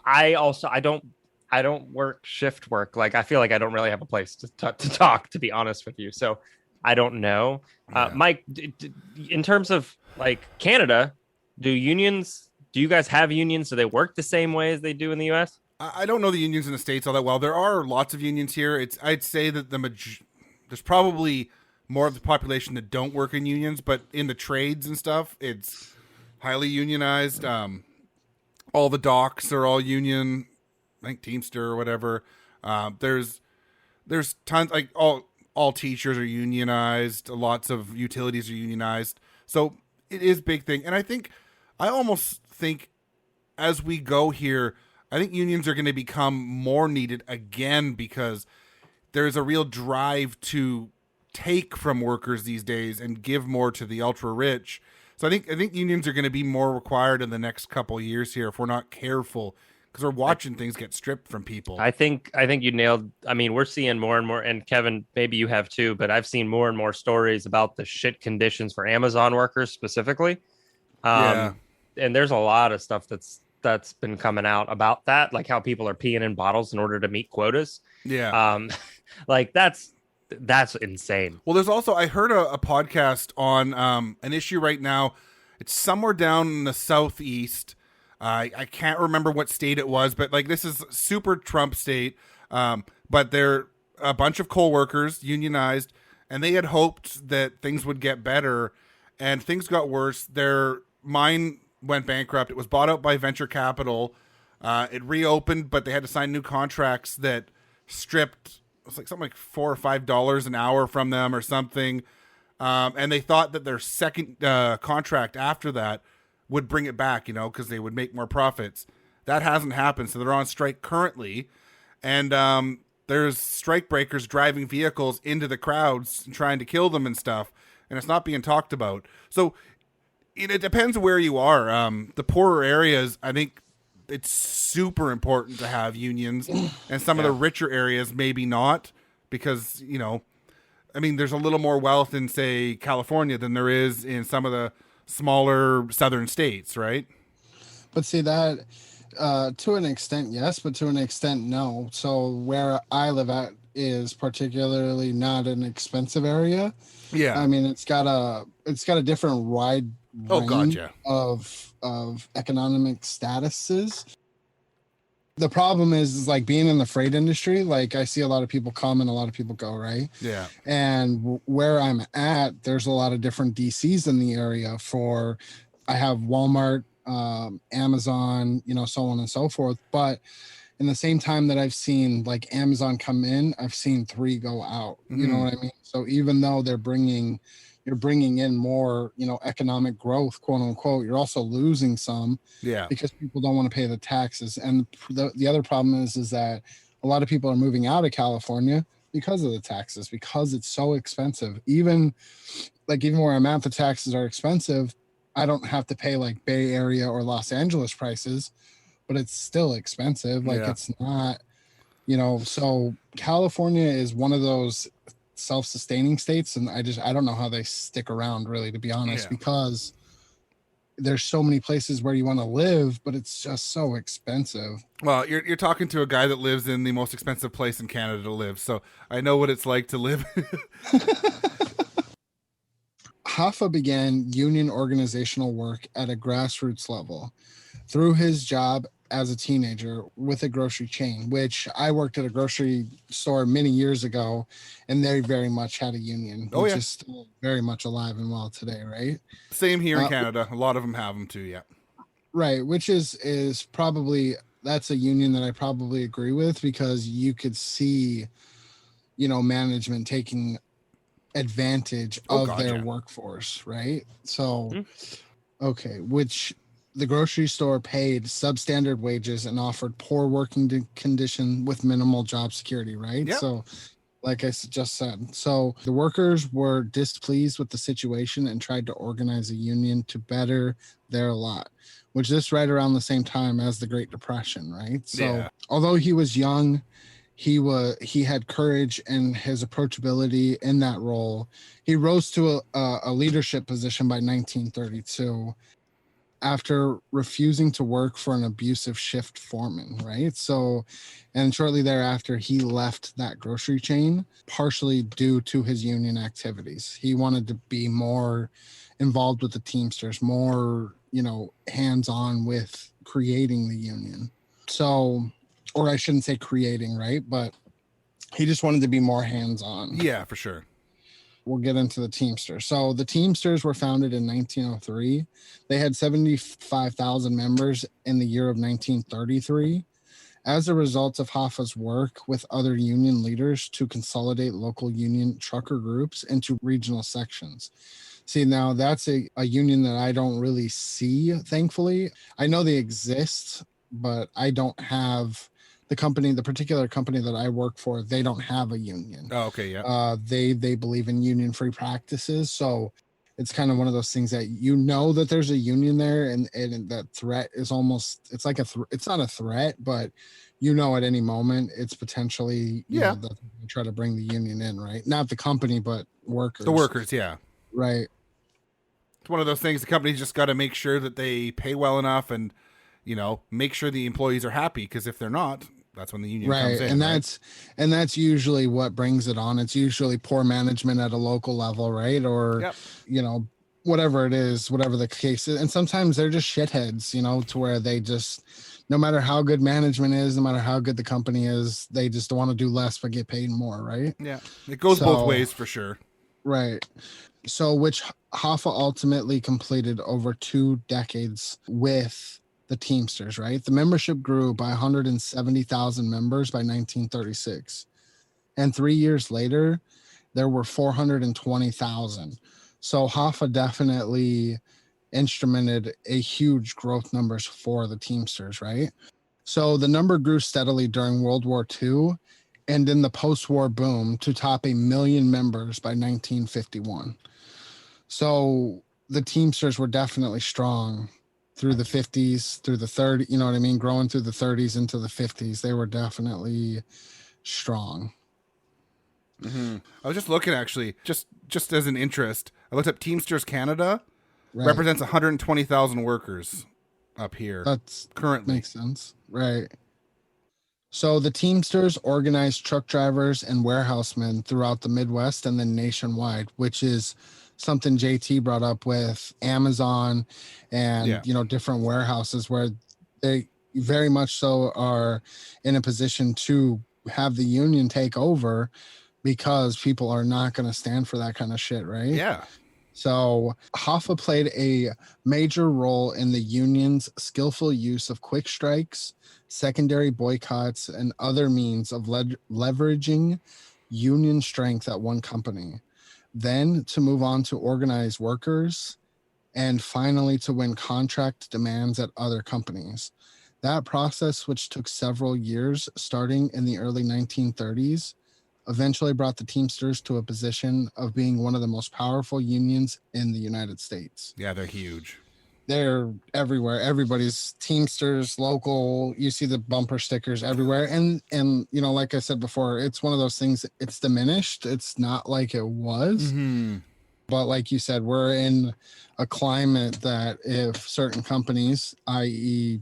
I don't work shift work. Like I feel like I don't really have a place to talk, to be honest with you. So I don't know. Yeah. Mike, in terms of like Canada, do you guys have unions? Do they work the same way as they do in the US? I don't know the unions in the States all that well. There are lots of unions here. I'd say that there's probably more of the population that don't work in unions, but in the trades and stuff, it's highly unionized. All the docks are all union, I think Teamster or whatever. There's tons, like all teachers are unionized. Lots of utilities are unionized. So it is a big thing. And I almost think as we go here, I think unions are going to become more needed again because there's a real drive to take from workers these days and give more to the ultra rich. So I think unions are going to be more required in the next couple of years here if we're not careful, because we're watching things get stripped from people. I think you nailed. I mean, we're seeing more and more, and Kevin, maybe you have too, but I've seen more and more stories about the shit conditions for Amazon workers specifically. Yeah. And there's a lot of stuff that's been coming out about that, like how people are peeing in bottles in order to meet quotas. Yeah. Like that's insane. Well, there's also, I heard a podcast on an issue right now. It's somewhere down in the southeast. I can't remember what state it was, but like this is super Trump state. But they're a bunch of coal workers unionized, and they had hoped that things would get better, and things got worse. Their mine went bankrupt. It was bought out by venture capital. It reopened, but they had to sign new contracts that stripped, it was like something like $4 or $5 an hour from them or something. And they thought that their second contract after that would bring it back, you know, because they would make more profits. That hasn't happened. So they're on strike currently. And there's strike breakers driving vehicles into the crowds and trying to kill them and stuff. And it's not being talked about. So it depends where you are. The poorer areas, I think it's super important to have unions, and some of the richer areas maybe not, because, you know, I mean, there's a little more wealth in, say, California than there is in some of the smaller southern states, right? But see that to an extent, yes, but to an extent, no. So where I live at is particularly not an expensive area. Yeah. I mean, it's got a different wide range of economic statuses. The problem is like being in the freight industry, like I see a lot of people come and a lot of people go, right? Yeah. And where I'm at, there's a lot of different DCs in the area I have Walmart, Amazon, you know, so on and so forth. But in the same time that I've seen like Amazon come in, I've seen 3 go out. You know what I mean? So even though you're bringing in more, you know, economic growth, quote unquote, you're also losing some, because people don't want to pay the taxes. And the other problem is that a lot of people are moving out of California because of the taxes, because it's so expensive. Even where I'm at, the taxes are expensive. I don't have to pay like Bay Area or Los Angeles prices, but it's still expensive. Like it's not, you know, so California is one of those self-sustaining states, and I don't know how they stick around, really, to be honest, because there's so many places where you want to live, but it's just so expensive. Well, you're talking to a guy that lives in the most expensive place in Canada to live, so I know what it's like to live. Hoffa began union organizational work at a grassroots level through his job as a teenager with a grocery chain, which I worked at a grocery store many years ago, and they very much had a union, which is still very much alive and well today, right? Same here in Canada. A lot of them have them too, Right, which is probably, that's a union that I probably agree with, because you could see, you know, management taking advantage of their workforce, right? So, which the grocery store paid substandard wages and offered poor working condition with minimal job security, right? Yep. So, like I just said, so the workers were displeased with the situation and tried to organize a union to better their lot, which is right around the same time as the Great Depression, right? So, although he was young, he had courage and his approachability in that role. He rose to a leadership position by 1932 after refusing to work for an abusive shift foreman, right? So, and shortly thereafter, he left that grocery chain, partially due to his union activities. He wanted to be more involved with the Teamsters, more, you know, hands-on with creating the union. So, or I shouldn't say creating, right? But he just wanted to be more hands-on. Yeah, for sure. We'll get into the Teamsters. So the Teamsters were founded in 1903. They had 75,000 members in the year of 1933 as a result of Hoffa's work with other union leaders to consolidate local union trucker groups into regional sections. See, now that's a union that I don't really see, thankfully. I know they exist, but I don't have the particular company that I work for. They don't have a union. Oh, okay, yeah. They believe in union free practices. So it's kind of one of those things that that there's a union there, and that threat is almost, it's like it's not a threat, but at any moment it's potentially Yeah. that they try to bring the union in, right? Not the company, but workers. The workers, yeah. Right. It's one of those things the company's just got to make sure that they pay well enough and, make sure the employees are happy, because if they're not, that's when the union comes in. And that's usually what brings it on. It's usually poor management at a local level, right? Or, Yep. Whatever it is, whatever the case is. And sometimes they're just shitheads, to where they just, no matter how good management is, no matter how good the company is, they just want to do less but get paid more, right? Yeah. It goes both ways for sure. Right. So, which Hoffa ultimately completed over 2 decades with the Teamsters, right? The membership grew by 170,000 members by 1936. And 3 years later, there were 420,000. So Hoffa definitely instrumented a huge growth numbers for the Teamsters, right? So the number grew steadily during World War II and in the post-war boom to top 1 million members by 1951. So the Teamsters were definitely strong through the 50s, through the 30s, you know what I mean? Growing through the 30s into the 50s. They were definitely strong. Mm-hmm. I was just looking, actually, just as an interest. I looked up Teamsters Canada. Right. Represents 120,000 workers up here. That's currently makes sense, right? So the Teamsters organized truck drivers and warehousemen throughout the Midwest and then nationwide, which is something JT brought up with Amazon and different warehouses, where they very much so are in a position to have the union take over, because people are not going to stand for that kind of shit, right? Yeah. So Hoffa played a major role in the union's skillful use of quick strikes, secondary boycotts, and other means of leveraging union strength at one company, then to move on to organize workers, and finally to win contract demands at other companies. That process, which took several years, starting in the early 1930s, eventually brought the Teamsters to a position of being one of the most powerful unions in the United States. Yeah, they're huge. They're everywhere. Everybody's Teamsters, local. You see the bumper stickers everywhere. And like I said before, it's one of those things, it's diminished. It's not like it was. Mm-hmm. But like you said, we're in a climate that if certain companies, i.e.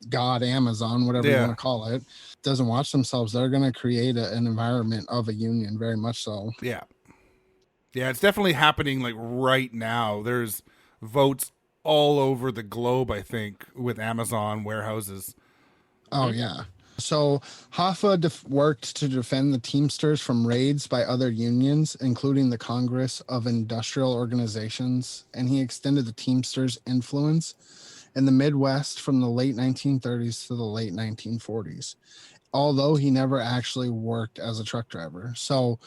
God, Amazon, whatever you want to call it, doesn't watch themselves, they're going to create an environment of a union, very much so. Yeah, it's definitely happening like right now. There's votes all over the globe, I think, with Amazon warehouses. Oh yeah. So Hoffa worked to defend the Teamsters from raids by other unions, including the Congress of Industrial Organizations, and he extended the Teamsters' influence in the Midwest from the late 1930s to the late 1940s, although he never actually worked as a truck driver. So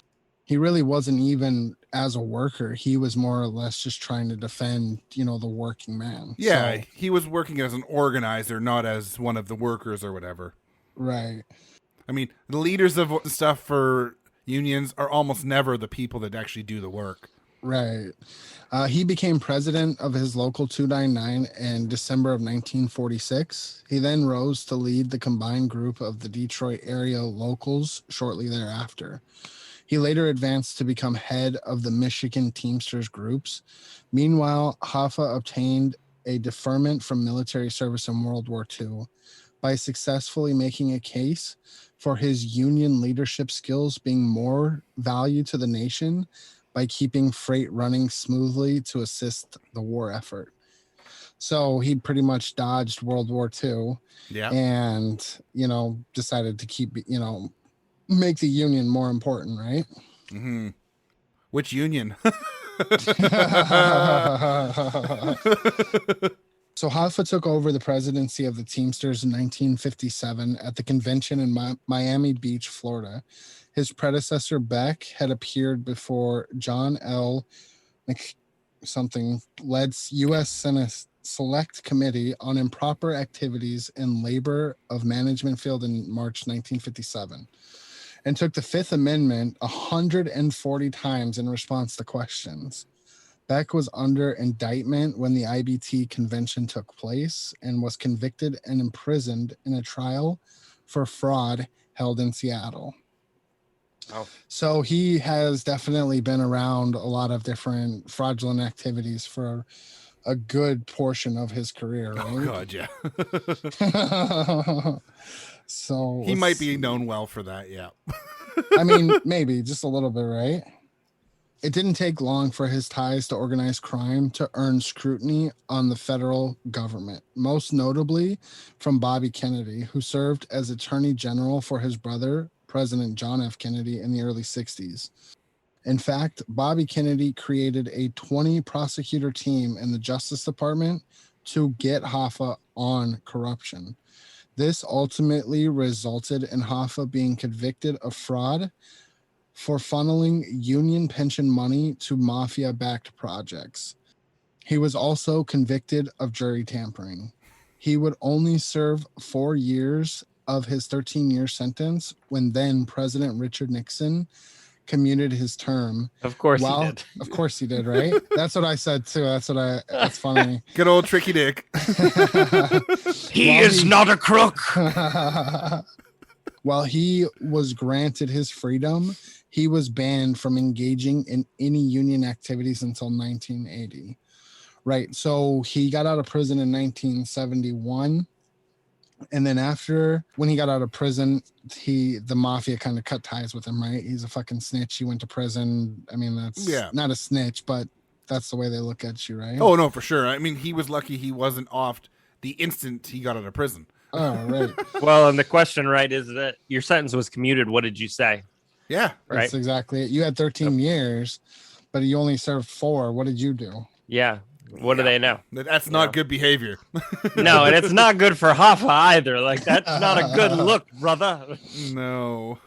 he really wasn't even as a worker. He was more or less just trying to defend, the working man. Yeah, so, he was working as an organizer, not as one of the workers or whatever. Right. I mean, the leaders of stuff for unions are almost never the people that actually do the work. Right. He became president of his local 299 in December of 1946. He then rose to lead the combined group of the Detroit area locals shortly thereafter. He later advanced to become head of the Michigan Teamsters groups. Meanwhile, Hoffa obtained a deferment from military service in World War II by successfully making a case for his union leadership skills being more value to the nation by keeping freight running smoothly to assist the war effort. So he pretty much dodged World War II and, decided to keep, make the union more important, right? Mm-hmm. Which union? So Hoffa took over the presidency of the Teamsters in 1957 at the convention in Miami Beach, Florida. His predecessor, Beck, had appeared before John L. something led U.S. Select Committee on Improper Activities in Labor of Management Field in March 1957 and took the Fifth Amendment 140 times in response to questions. Beck was under indictment when the IBT convention took place and was convicted and imprisoned in a trial for fraud held in Seattle. Oh. So he has definitely been around a lot of different fraudulent activities for a good portion of his career, right? Oh God, yeah. So He might be known well for that, yeah. I mean, maybe just a little bit, right? It didn't take long for his ties to organized crime to earn scrutiny on the federal government, most notably from Bobby Kennedy, who served as Attorney General for his brother, President John F. Kennedy, in the early 60s. In fact, Bobby Kennedy created a 20 prosecutor team in the Justice Department to get Hoffa on corruption. This ultimately resulted in Hoffa being convicted of fraud for funneling union pension money to mafia-backed projects. He was also convicted of jury tampering. He would only serve 4 years of his 13-year sentence when then President Richard Nixon commuted his term. Of course he did. Of course he did, right? That's what I said too. That's funny. Good old Tricky Dick. He is not a crook. While he was granted his freedom, he was banned from engaging in any union activities until 1980. Right. So he got out of prison in 1971. And then when he got out of prison, the mafia kind of cut ties with him, right? He's a fucking snitch. He went to prison. I mean, that's not a snitch, but that's the way they look at you, right? Oh, no, for sure. I mean, he was lucky he wasn't offed the instant he got out of prison. Oh, right. Well, and the question, right, is that your sentence was commuted. What did you say? Yeah. Right. That's exactly it. You had 13 years, but you only served 4. What did you do? Yeah. What do they know? That's not good behavior. No, and it's not good for Hoffa either. Like, that's not a good look, brother. No.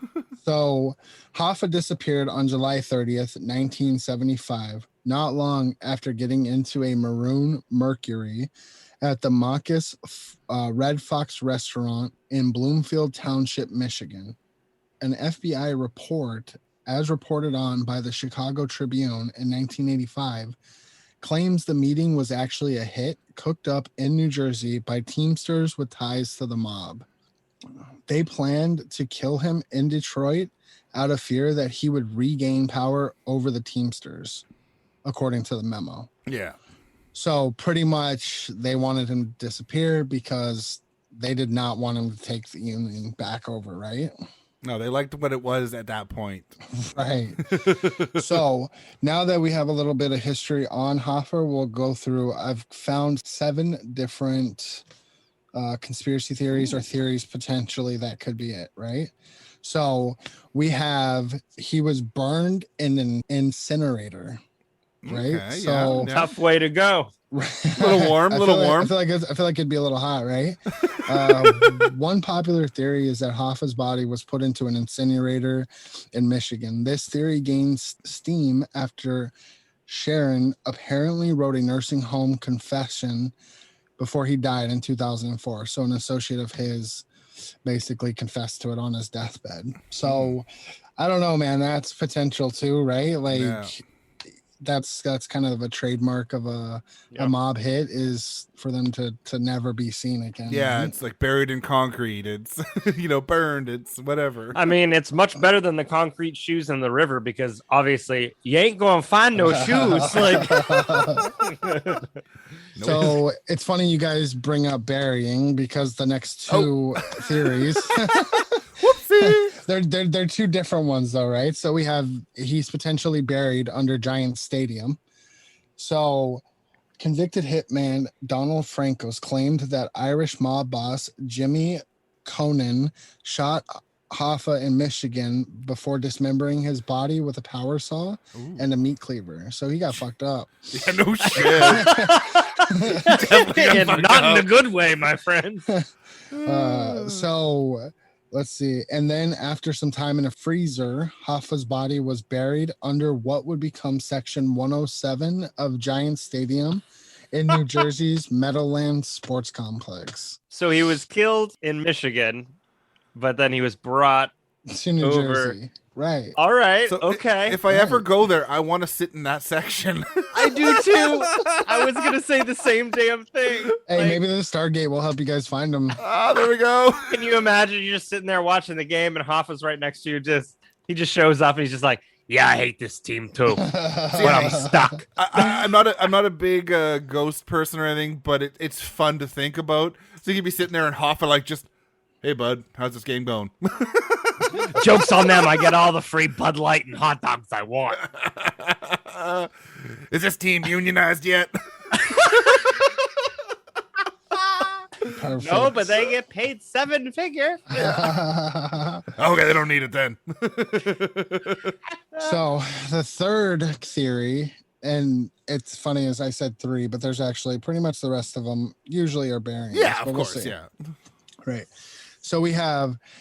So Hoffa disappeared on July 30th, 1975, not long after getting into a maroon Mercury at the Maucus Red Fox restaurant in Bloomfield Township, Michigan. An FBI report, as reported on by the Chicago Tribune in 1985, claims the meeting was actually a hit cooked up in New Jersey by Teamsters with ties to the mob. They planned to kill him in Detroit out of fear that he would regain power over the Teamsters, according to the memo. Yeah. So pretty much they wanted him to disappear because they did not want him to take the union back over, right? No, they liked what it was at that point. Right. So now that we have a little bit of history on Hoffa, we'll go through. I've found 7 different conspiracy theories or theories potentially that could be it, right? So we have he was burned in an incinerator, right? Okay, so yeah. Tough way to go. A little warm, I feel like it'd be a little hot, right? One popular theory is that Hoffa's body was put into an incinerator in Michigan. This theory gains steam after Sharon apparently wrote a nursing home confession before he died in 2004. So an associate of his basically confessed to it on his deathbed. So I don't know, man. That's potential too, right? Like. Yeah. That's kind of a trademark of a mob hit is for them to never be seen again. Yeah, right? it's like buried in concrete. It's burned. It's whatever. I mean, it's much better than the concrete shoes in the river because obviously you ain't going to find no shoes. Like, so it's funny you guys bring up burying because the next 2 theories. Whoopsie. They're 2 different ones though, right? So we have he's potentially buried under Giant Stadium. So convicted hitman Donald Francos claimed that Irish mob boss Jimmy Conan shot Hoffa in Michigan before dismembering his body with a power saw and a meat cleaver. So he got fucked up. Yeah, no shit. And not in a good way, my friend. So let's see. And then after some time in a freezer, Hoffa's body was buried under what would become Section 107 of Giant Stadium in New Jersey's Meadowlands Sports Complex. So he was killed in Michigan, but then he was brought To New over. Jersey. Right. All right. So okay. If I ever go there, I want to sit in that section. I do too. I was gonna say the same damn thing. Hey, Like, maybe the Stargate will help you guys find them. Ah, there we go. can you imagine you just sitting there watching the game and Hoffa's right next to you? He just shows up and he's just like, "Yeah, I hate this team too, but I'm stuck." I'm not a big ghost person or anything, but it's fun to think about. So you could be sitting there and Hoffa like just, "Hey bud, how's this game going?" Joke's on them. I get all the free Bud Light and hot dogs I want. Is this team unionized yet? Perfect. No, but they get paid 7-figure. Okay, they don't need it then. So the third theory, and it's funny as I said 3, but there's actually pretty much the rest of them usually are bearings. Yeah, but of we'll course, see. yeah. Right. So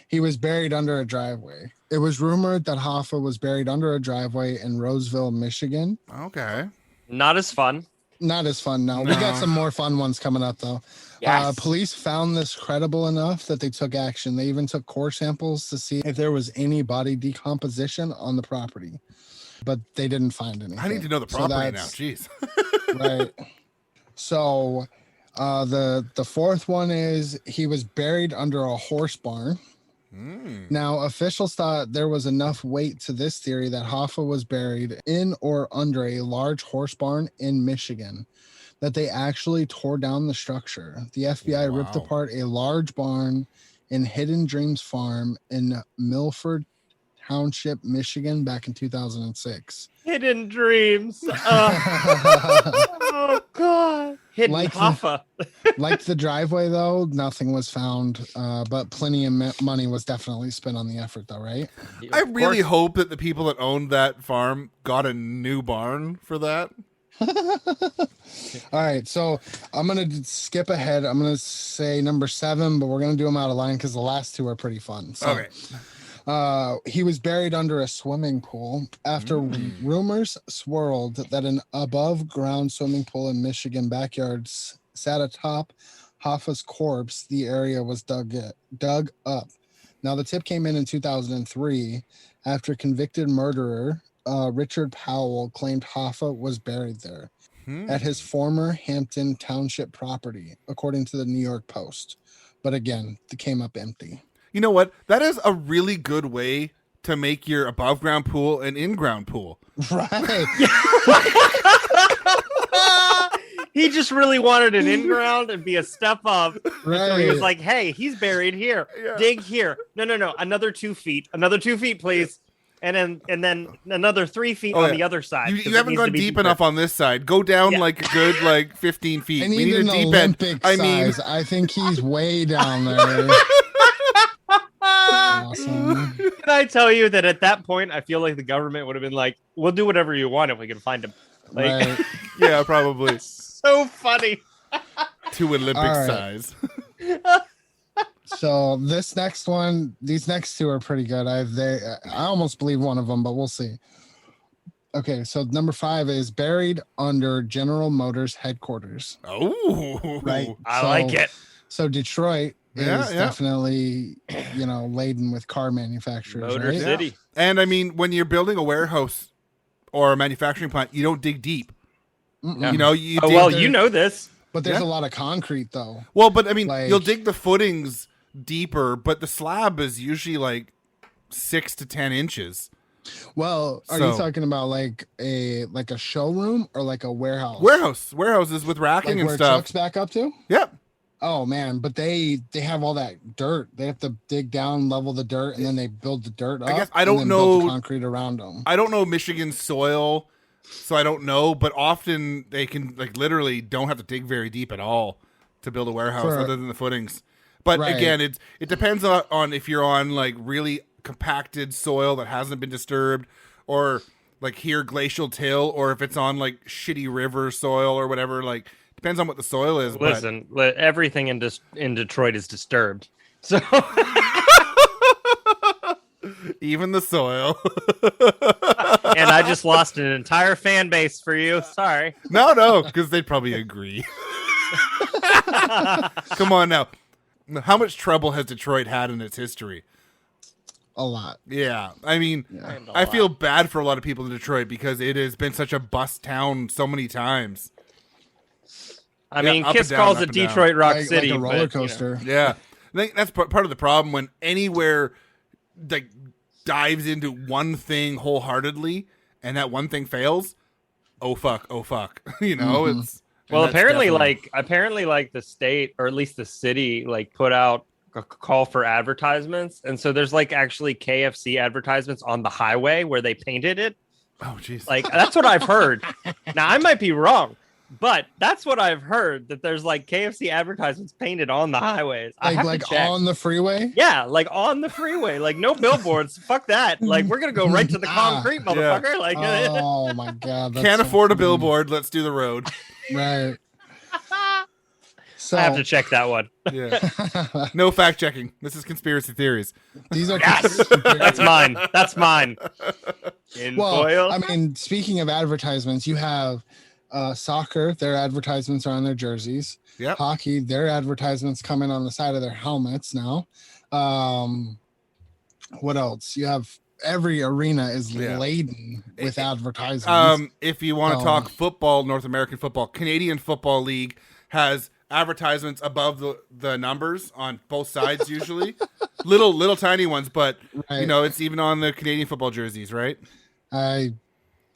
he was buried under a driveway. It was rumored that Hoffa was buried under a driveway in Roseville, Michigan. Okay. Not as fun. Not as fun, no. We got some more fun ones coming up, though. Yes. Police found this credible enough that they took action. They even took core samples to see if there was any body decomposition on the property, but they didn't find anything. I need to know the property now. Jeez. Right. So the fourth one is he was buried under a horse barn. Now, officials thought there was enough weight to this theory that Hoffa was buried in or under a large horse barn in Michigan, that they actually tore down the structure. The FBI ripped apart a large barn in Hidden Dreams Farm in Milford Township, Michigan, back in 2006. Hidden Dreams. Oh, God. Hidden Hoffa. Like the driveway, though, nothing was found, but plenty of money was definitely spent on the effort, though, right? I really hope that the people that owned that farm got a new barn for that. All right, so I'm going to skip ahead. I'm going to say number 7, but we're going to do them out of line because the last 2 are pretty fun. So, Okay. He was buried under a swimming pool after rumors swirled that an above-ground swimming pool in Michigan backyards sat atop Hoffa's corpse. The area was dug up. Now, the tip came in 2003 after convicted murderer Richard Powell claimed Hoffa was buried there at his former Hampton Township property, according to the New York Post. But again, it came up empty. You know what? That is a really good way to make your above ground pool an in ground pool. Right. He just really wanted an in-ground and be a step up. Right. So he was like, hey, he's buried here. Yeah. Dig here. No. Another 2 feet. Another 2 feet, please. And then another 3 feet on the other side. You haven't gone deep enough on this side. Go down like a good 15 feet. I We need need an a deep Olympic end. size. I think he's way down there. Awesome. Can I tell you that at that point, I feel like the government would have been like, we'll do whatever you want if we can find him. Like, Right. Yeah, probably. so funny. 2 Olympic All right. size. So this next one, these next 2 are pretty good. I almost believe one of them, but we'll see. Okay, so number 5 is buried under General Motors headquarters. Oh, Right. I like it. So Detroit Yeah, is yeah. definitely, laden with car manufacturers. Motor right? City. And I mean, when you're building a warehouse or a manufacturing plant, you don't dig deep. Mm-mm. You know, you Oh, dig well, the- you know this. But there's Yeah. a lot of concrete, though. Well, but I mean, Like- you'll dig the footings deeper, but the slab is usually like 6 to 10 inches. Well, are So- you talking about like a showroom or like a warehouse? Warehouses with racking Like and where stuff. trucks back up to? Yep. Oh man, but they have all that dirt. They have to dig down, level the dirt, and then they build the dirt up. guess I and don't then build the know- concrete around them. I don't know Michigan soil, so I don't know, but often they can literally don't have to dig very deep at all to build a warehouse other than the footings. But Right. again, it depends on if you're on like really compacted soil that hasn't been disturbed, or like here glacial till, or if it's on like shitty river soil or whatever. Like depends on what the soil is. Listen, everything in Detroit is disturbed. So Even the soil. And I just lost an entire fan base for you. Sorry. No, because they'd probably agree. Come on now. How much trouble has Detroit had in its history? A lot. Yeah. I mean, Yeah. I feel bad for a lot of people in Detroit because it has been such a bust town so many times. I Yeah, mean, up Kiss and down, calls up it and down. Detroit Rock Like City. a roller but, coaster. Yeah. I think that's part of the problem when anywhere like dives into one thing wholeheartedly and that one thing fails. Oh fuck. You know, Mhm. it's Well, and that's apparently, like the state or at least the city, like put out a call for advertisements, and so there's like actually KFC advertisements on the highway where they painted it. oh jeez. Like that's what I've heard. Now I might be wrong, but that's what I've heard. That there's like KFC advertisements painted on the highways. I have Like to check. on the freeway. Yeah, like on the freeway, like no billboards. Fuck that. Like we're gonna go right to the concrete, motherfucker. Like, Oh my god. that's Can't so afford a funny. billboard. Let's do the road. Right. So I have to check that one. Yeah. No fact checking. This is conspiracy theories. these are Yes, that's mine. That's mine. In well, foil. I mean, speaking of advertisements, you have soccer, their advertisements are on their jerseys. Yep. Hockey, their advertisements come in on the side of their helmets now. What else? You have every arena is Yeah. laden with advertisements. If you want to Oh. talk football, North American football, Canadian Football League has advertisements above the numbers on both sides usually. little tiny ones, but you Right. know, it's even on the Canadian football jerseys, right?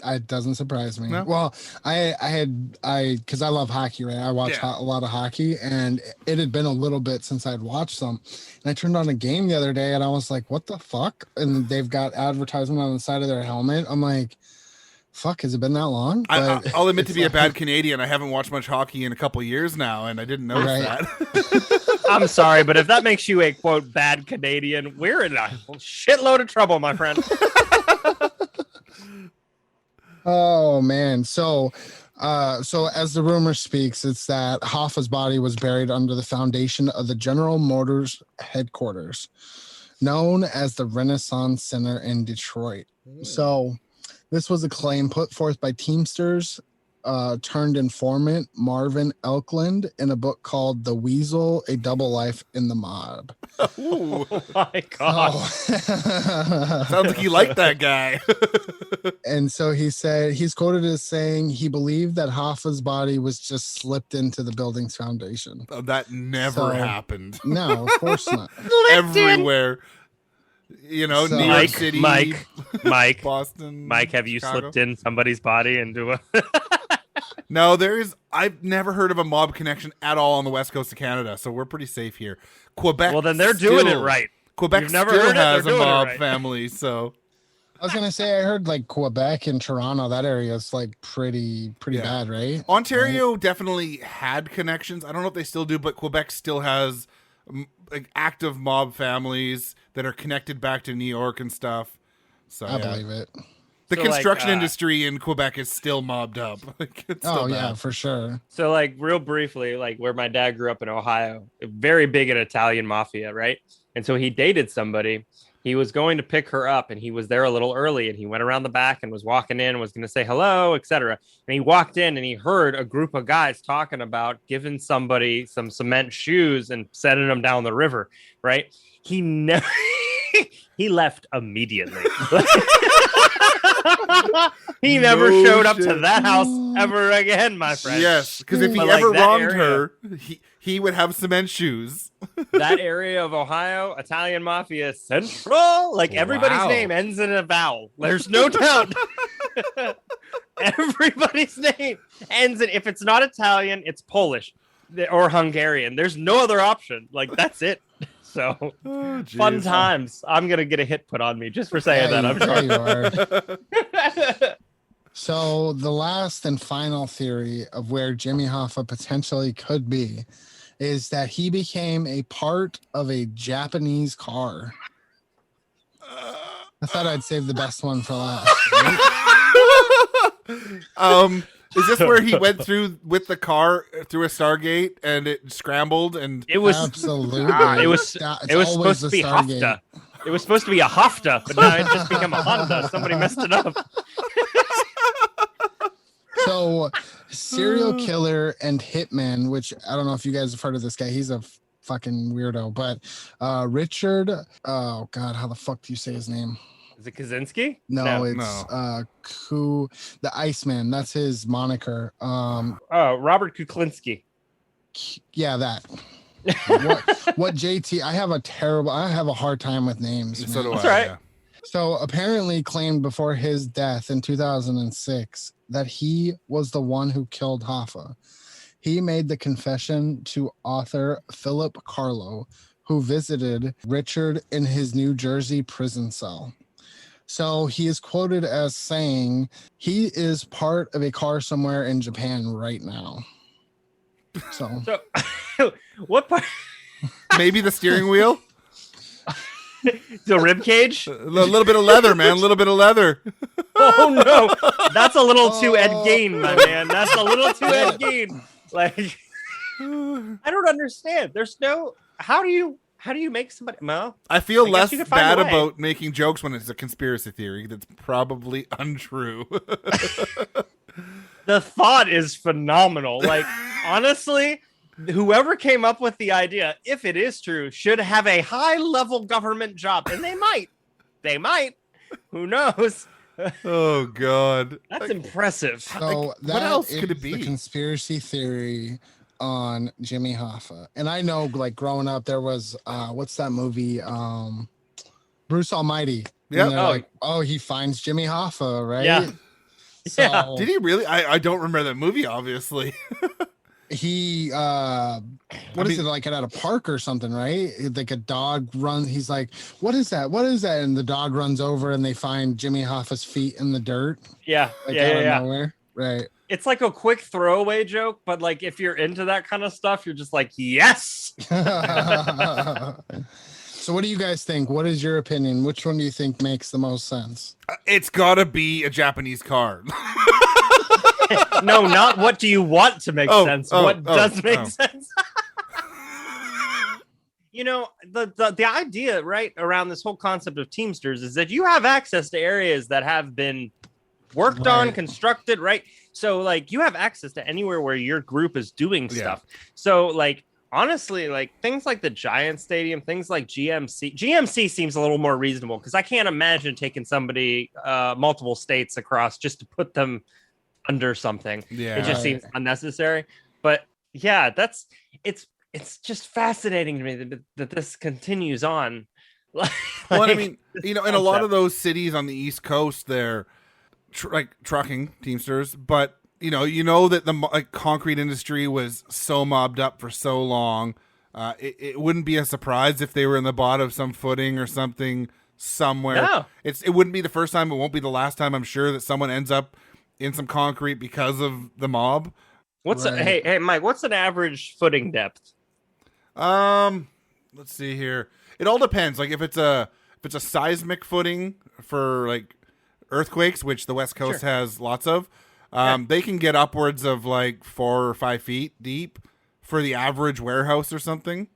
It doesn't surprise me. No? Well, because I love hockey, right? I watch Yeah. a lot of hockey, and it had been a little bit since I'd watched some. And I turned on a game the other day, and I was like, "What the fuck?" And they've got advertisement on the side of their helmet. I'm like, "Fuck, has it been that long?" But I'll admit to it's be a like- bad Canadian. I haven't watched much hockey in a couple years now, and I didn't notice Right. that. I'm sorry, but if that makes you a quote bad Canadian, we're in a shitload of trouble, my friend. Oh man. So as the rumor speaks, it's that Hoffa's body was buried under the foundation of the General Motors headquarters, known as the Renaissance Center in Detroit. So this was a claim put forth by Teamsters turned informant Marvin Elkland in a book called The Weasel, A Double Life in the Mob. Ooh, Oh my god. sounds like you like that guy. And so he said, he's quoted as saying he believed that Hoffa's body was just slipped into the building's foundation. Oh, that never So- happened. No, of course not. Everywhere. You know, So- New York Mike, City, Mike, Boston. Mike, have you Chicago. slipped in somebody's body into a No, I've never heard of a mob connection at all on the west coast of Canada, so we're pretty safe here. Quebec. Well, then they're doing it still- right. Quebec You've never still heard it, has they're a doing it mob right. family, so I was gonna say I heard like Quebec and Toronto, that area is like pretty Yeah. bad, right? Ontario definitely had connections. I don't know if they still do, but Quebec still has like active mob families that are connected back to New York and stuff. So I yeah. believe it. The So, construction like, industry in Quebec is still mobbed up. Like, it's still Oh yeah, bad. for sure. So, like, real briefly, like where my dad grew up in Ohio, very big in Italian mafia, right? And so he dated somebody. He was going to pick her up, and he was there a little early, and he went around the back and was walking in, was going to say hello, etc. And he walked in, and he heard a group of guys talking about giving somebody some cement shoes and sending them down the river, right? He never. He left immediately. He never No showed up to shit. that house ever again, my friend. Yes, because if he But, like, ever that wronged area- her, he would have cement shoes. That area of Ohio, Italian mafia central, like everybody's Wow. name ends in a vowel. There's no doubt. Everybody's name ends in, if it's not Italian, it's Polish or Hungarian. There's no other option. Like, that's it. So Oh, fun jeez. times. I'm gonna get a hit put on me just for saying that. I'm Yeah, sure. you are. So the last and final theory of where Jimmy Hoffa potentially could be is that he became a part of a Japanese car. I thought I'd save the best one for last. right? Is this where he went through with the car through a Stargate and it scrambled and It was Absolutely. it was It's it was always supposed to the be Stargate. Hoffa. It was supposed to be a Hoffa, but now it just became a Honda. Somebody messed it up. So, serial killer and hitman, which I don't know if you guys have heard of this guy. He's a fucking weirdo, but Richard, oh God, how the fuck do you say his name? Is it Kaczynski? No, it's the Iceman. That's his moniker. Robert Kuklinski. Yeah, that. what JT? I have a hard time with names. So do man. I, That's right. yeah. So apparently claimed before his death in 2006 that he was the one who killed Hoffa. He made the confession to author Philip Carlo, who visited Richard in his New Jersey prison cell. So he is quoted as saying he is part of a car somewhere in Japan right now. So What part? Maybe the steering wheel. The rib cage? A little bit of leather, man. A little bit of leather. Oh no, that's a little too Ed Gein, my man. That's a little too Ed Gein. Like, I don't understand. There's no. How do you make somebody? Well, I feel I less guess you could find bad a way. about making jokes when it's a conspiracy theory that's probably untrue. The thought is phenomenal. Like, honestly, whoever came up with the idea, if it is true, should have a high-level government job, and they might. They might. Who knows? Oh God, That's impressive. So Like, what else could it is be? The conspiracy theory on Jimmy Hoffa. And I know, like, growing up, there was what's that movie? Bruce Almighty. Yep. And they're Oh. like, oh, he finds Jimmy Hoffa, right? Yeah. So Yeah. did he really? I don't remember that movie. Obviously, he what is it, like at a park or something, right? Like a dog run, he's like, what is that, and the dog runs over and they find Jimmy Hoffa's feet in the dirt, Yeah. like Yeah. out Yeah. of Yeah. nowhere, right? It's like a quick throwaway joke, but like if you're into that kind of stuff, you're just like, yes. So what do you guys think? What is your opinion? Which one do you think makes the most sense? it's gotta be a Japanese car. No, not what do you want to make sense. What does make sense? You know, the idea right around this whole concept of Teamsters is that you have access to areas that have been worked on, Right. constructed, right? So like you have access to anywhere where your group is doing Yeah. stuff. So like honestly, like things like the Giant Stadium, things like GMC seems a little more reasonable because I can't imagine taking somebody multiple states across just to put them under something. Yeah, It just seems unnecessary. But yeah, it's just fascinating to me that this continues on. well, I Like, mean, you know, in a lot of those cities on the East Coast, they're like trucking Teamsters, but you know that the concrete industry was so mobbed up for so long. It wouldn't be a surprise if they were in the bottom of some footing or something somewhere. No. It wouldn't be the first time. It won't be the last time. I'm sure that someone ends up in some concrete because of the mob. What's Right. hey Mike, what's an average footing depth? Let's see here. It all depends. Like if it's a seismic footing for like earthquakes, which the West Coast has lots of, they can get upwards of like 4 or 5 feet deep for the average warehouse or something.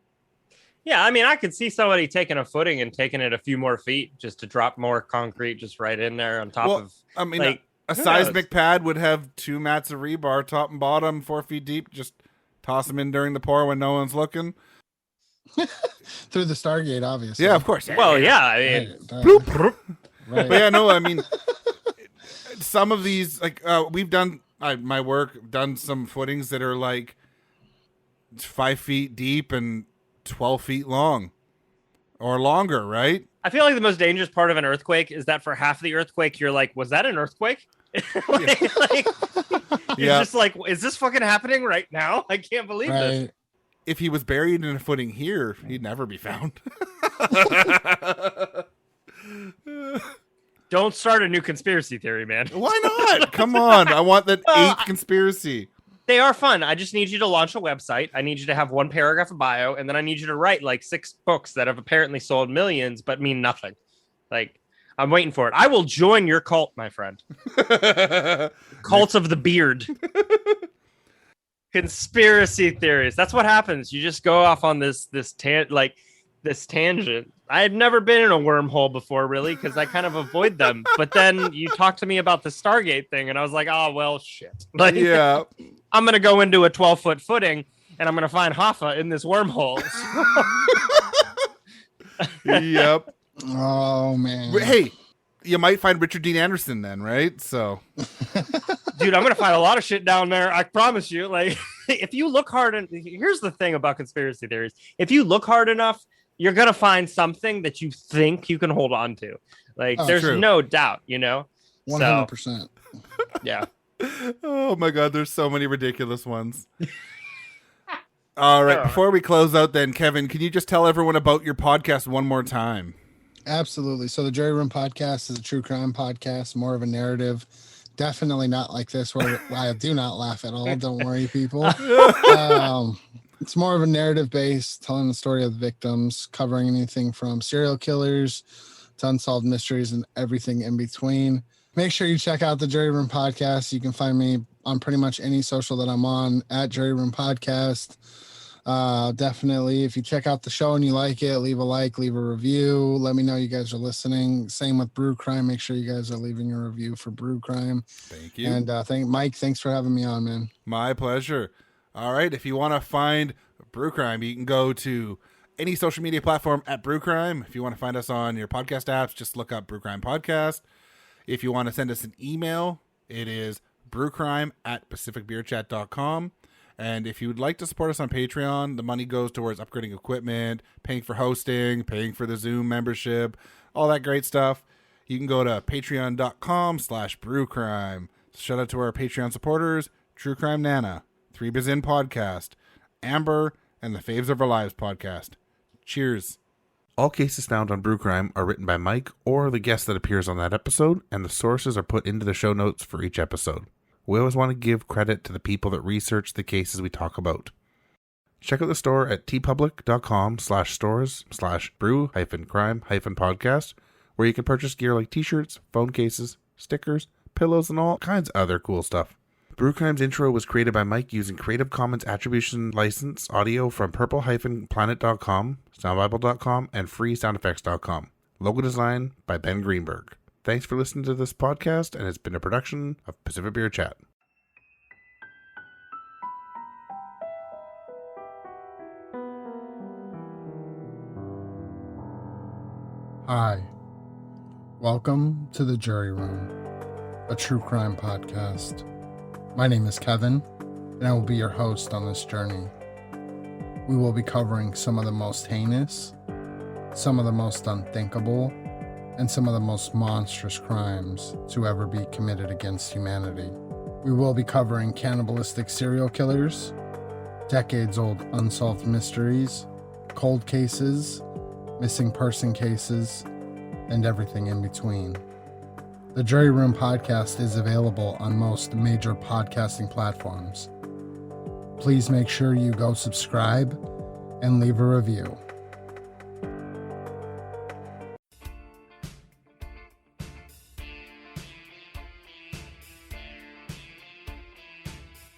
Yeah, I mean, I could see somebody taking a footing and taking it a few more feet just to drop more concrete just right in there on top of. I mean, like, a who seismic knows? pad would have 2 mats of rebar, top and bottom, 4 feet deep. Just toss them in during the pour when no one's looking. Through the Stargate, obviously. Yeah, of course. Well, yeah, I mean, Right. But yeah, no, I mean, some of these, like, we've done, my work, done some footings that are like 5 feet deep and 12 feet long or longer, right? I feel like the most dangerous part of an earthquake is that for half the earthquake, you're like, was that an earthquake? like, you're Yeah. just like, is this fucking happening right now? I can't believe this. Right. If he was buried in a footing here, he'd never be found. Don't start a new conspiracy theory, man. Why not? Come on. I want that Well, 8th conspiracy. They are fun. I just need you to launch a website. I need you to have one paragraph of bio, and then I need you to write like 6 books that have apparently sold millions but mean nothing. Like, I'm waiting for it. I will join your cult, my friend. Cult of the beard. Conspiracy theories. That's what happens. You just go off on this like this tangent. I had never been in a wormhole before, really, because I kind of avoid them. But then you talked to me about the Stargate thing, and I was like, oh, well, shit. Like, Yeah. I'm going to go into a 12-foot footing, and I'm going to find Hoffa in this wormhole. Yep. Oh man. Hey, you might find Richard Dean Anderson then, right? So, Dude, I'm going to find a lot of shit down there. I promise you. Like, if you look hard, and here's the thing about conspiracy theories. If you look hard enough, you're going to find something that you think you can hold on to. Like, there's true. no doubt, you know? 100%. Yeah. oh my God, there's so many ridiculous ones. All right, All right. before we close out then, Kevin, can you just tell everyone about your podcast one more time? Absolutely. So the Jury Room podcast is a true crime podcast, more of a narrative. Definitely not like this where I do not laugh at all. Don't worry, people. It's more of a narrative based, telling the story of the victims, covering anything from serial killers to unsolved mysteries and everything in between. Make sure you check out the Jury Room podcast. You can find me on pretty much any social that I'm on at Jury Room Podcast. Definitely, if you check out the show and you like it, leave a like, leave a review. Let me know you guys are listening. Same with Brew Crime. Make sure you guys are leaving a review for Brew Crime. Thank you. And Mike, thanks for having me on, man. My pleasure. All right, if you want to find Brew Crime, you can go to any social media platform at Brew Crime. If you want to find us on your podcast apps, just look up Brew Crime Podcast. If you want to send us an email, it is brewcrime@pacificbeerchat.com. And if you would like to support us on Patreon, the money goes towards upgrading equipment, paying for hosting, paying for the Zoom membership, all that great stuff. You can go to patreon.com/brewcrime. Shout out to our Patreon supporters, True Crime Nana, 3 Biz In Podcast, Amber, and the Faves of Our Lives podcast. Cheers. All cases found on Brew Crime are written by Mike or the guest that appears on that episode, and the sources are put into the show notes for each episode. We always want to give credit to the people that research the cases we talk about. Check out the store at tpublic.com/stores/brew-crime-podcast, where you can purchase gear like t-shirts, phone cases, stickers, pillows, and all kinds of other cool stuff. Brew Crime's intro was created by Mike using Creative Commons Attribution License audio from purple-planet.com, soundbible.com, and freesoundeffects.com. Logo design by Ben Greenberg. Thanks for listening to this podcast, and it's been a production of Pacific Beer Chat. Hi. Welcome to the Jury Room, a true crime podcast. My name is Kevin, and I will be your host on this journey. We will be covering some of the most heinous, some of the most unthinkable, and some of the most monstrous crimes to ever be committed against humanity. We will be covering cannibalistic serial killers, decades-old unsolved mysteries, cold cases, missing person cases, and everything in between. The Jury Room podcast is available on most major podcasting platforms. Please make sure you go subscribe and leave a review.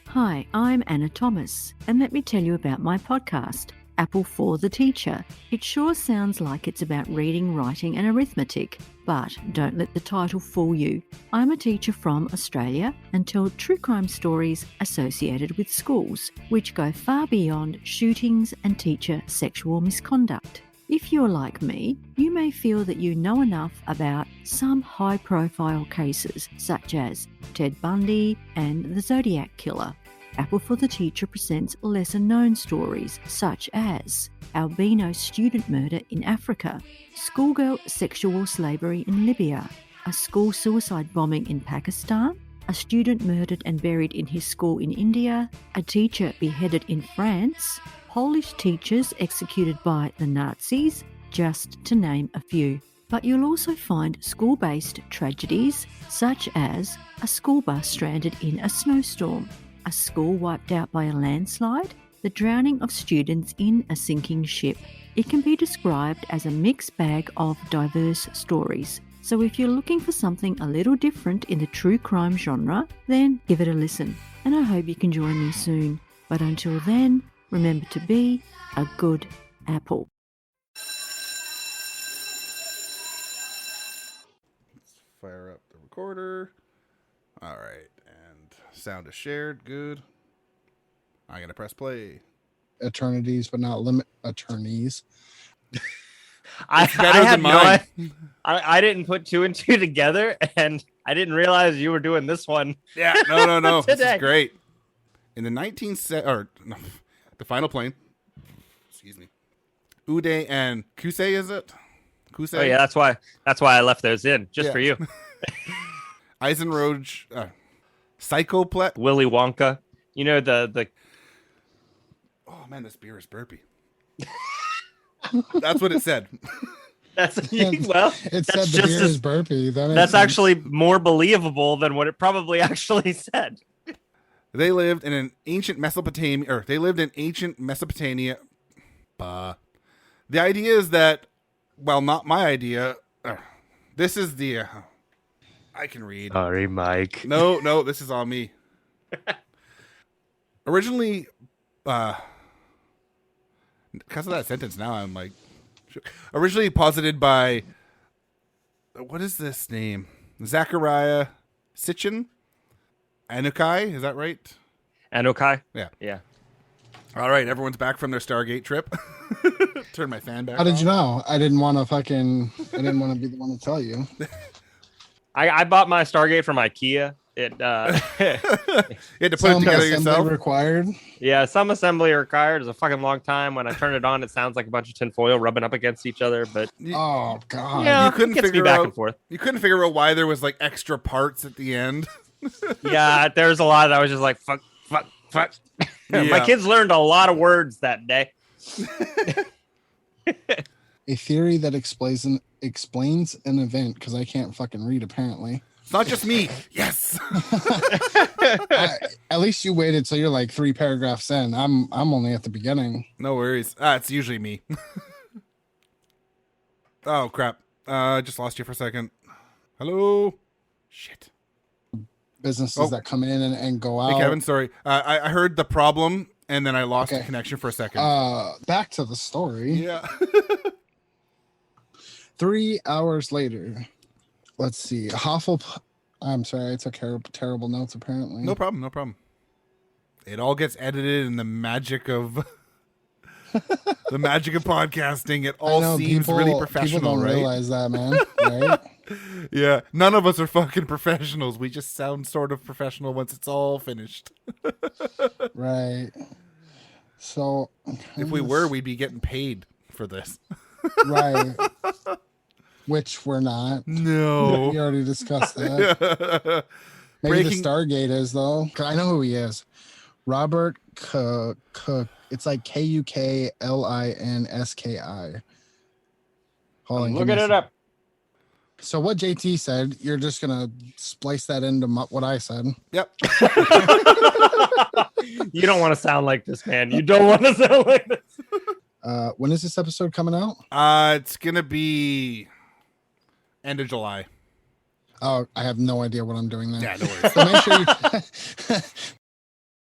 Hi, I'm Anna Thomas, and let me tell you about my podcast, Apple for the Teacher. It sure sounds like it's about reading, writing, and arithmetic, but don't let the title fool you. I'm a teacher from Australia and tell true crime stories associated with schools, which go far beyond shootings and teacher sexual misconduct. If you're like me, you may feel that you know enough about some high-profile cases, such as Ted Bundy and the Zodiac Killer. Apple for the Teacher presents lesser-known stories, such as albino student murder in Africa, schoolgirl sexual slavery in Libya, a school suicide bombing in Pakistan, a student murdered and buried in his school in India, a teacher beheaded in France, Polish teachers executed by the Nazis, just to name a few. But you'll also find school-based tragedies, such as a school bus stranded in a snowstorm, a school wiped out by a landslide, the drowning of students in a sinking ship. It can be described as a mixed bag of diverse stories. So if you're looking for something a little different in the true crime genre, then give it a listen. And I hope you can join me soon. But until then, remember to be a good apple. fire up the recorder. All right, and sound is shared. Good. I'm gonna press play. Eternities, but not limit attorneys. I better had than mine. I didn't put two and two together, and I didn't realize you were doing this one. Yeah, no. This Today. is great. In the the final plane. Excuse me. Uday and Kusei, is it? Kusei? Oh yeah, that's why I left those in just for you. Eisenroge, Psychoplet. Willy Wonka. You know the. Oh man, this beer is burpy. That's what it said. That's well. It that's said the just beer is burpy. That's actually more believable than what it probably actually said. They lived in an ancient Mesopotamia, or they lived in ancient Mesopotamia. The idea is that, well, not my idea. This is the. I can read. Sorry, Mike. No, this is all me. Originally, because of that sentence, now I'm like, originally posited by, what is this name? Zachariah Sitchin? Anukai, is that right? Anukai? Yeah. All right, everyone's back from their Stargate trip. Turn my fan back How did on. you know? I didn't want to be the one to tell you. I bought my Stargate from IKEA. It You had to put it Some together assembly yourself? required. yeah, some assembly required. It's a fucking long time. When I turn it on, it sounds like a bunch of tinfoil rubbing up against each other. But Oh God. yeah, You couldn't it gets me figure back out- and forth. You couldn't figure out why there was like extra parts at the end. Yeah, there's a lot that I was just like fuck. Yeah. My kids learned a lot of words that day. A theory that explains an event, because I can't fucking read apparently. It's not just me. Yes. At least you waited till you're like 3 paragraphs in. I'm only at the beginning. No worries. It's usually me. Oh crap. I just lost you for a second. Hello. Shit. Businesses that come in and go out. Hey Kevin, sorry. I heard the problem and then I lost the Okay. connection for a second. Back to the story. Yeah. 3 hours later, let's see. I'm sorry, I took terrible notes apparently. No problem. It all gets edited in the magic of podcasting. It all seems really professional, people don't right? realize that, man. Right? Yeah. None of us are fucking professionals. We just sound sort of professional once it's all finished. Right. So If we were, we'd be getting paid for this. right. Which we're not. No. We already discussed that. Maybe Breaking- the Stargate is though. I know who he is. Robert Cook. It's like Kuklinski. Hold on, I'm give looking me a it up. So what JT said, you're just gonna splice that into what I said. Yep. You don't want to sound like this, man. You don't want to sound like this. When is this episode coming out? It's gonna be end of July. Oh, I have no idea what I'm doing there. Yeah, no worries. So make sure you